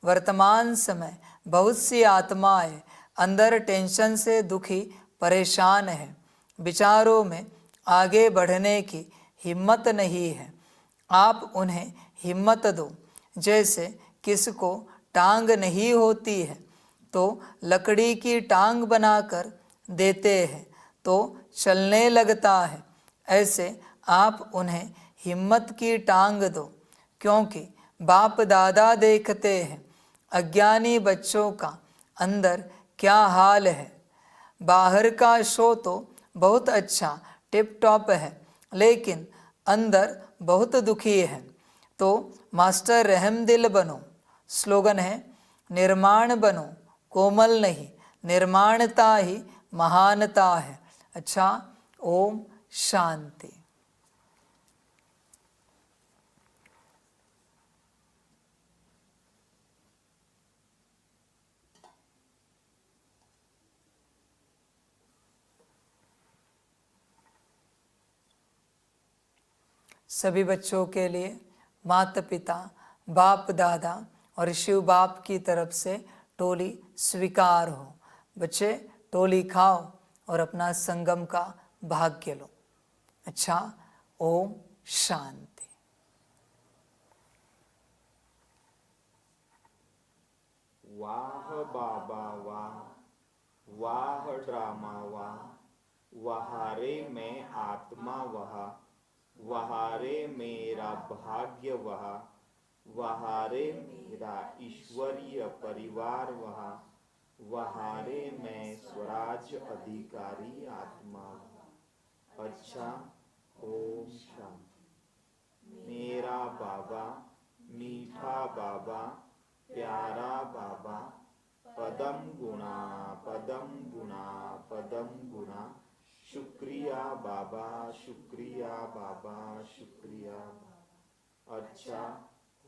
वर्तमान समय बहुत सी आत्माएं अंदर टेंशन से दुखी परेशान हैं, विचारों में आगे बढ़ने की हिम्मत नहीं है। आप उन्हें हिम्मत दो। जैसे किसको टांग नहीं होती है तो लकड़ी की टांग बनाकर देते हैं तो चलने लगता है, ऐसे आप उन्हें हिम्मत की टांग दो। क्योंकि बाप दादा देखते हैं अज्ञानी बच्चों का अंदर क्या हाल है। बाहर का शो तो बहुत अच्छा टिप टॉप है, लेकिन अंदर बहुत दुखी है। तो मास्टर रहमदिल बनो। स्लोगन है, निर्माण बनो कोमल नहीं, निर्माणता ही महानता है। अच्छा, ओम शांति। सभी बच्चों के लिए माता पिता, बाप दादा और शिव बाप की तरफ से टोली स्वीकार हो। बच्चे टोली खाओ और अपना संगम का भाग्य लो। अच्छा, ओम शांति। वाह बाबा वाह, वाह ड्रामा वाह, वहारे में आत्मा वहा, वहारे मेरा भाग्य वहा, वहारे मेरा ईश्वरीय परिवार वहा, वहारे मैं स्वराज अधिकारी आत्मा वहा। अच्छा, ओम शांति। मेरा बाबा, मीठा बाबा, प्यारा बाबा, पदम गुणा पदम गुणा पदम गुणा, शुक्रिया बाबा, शुक्रिया बाबा, शुक्रिया। अच्छा,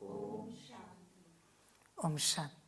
ओम शांति। ओम शांति।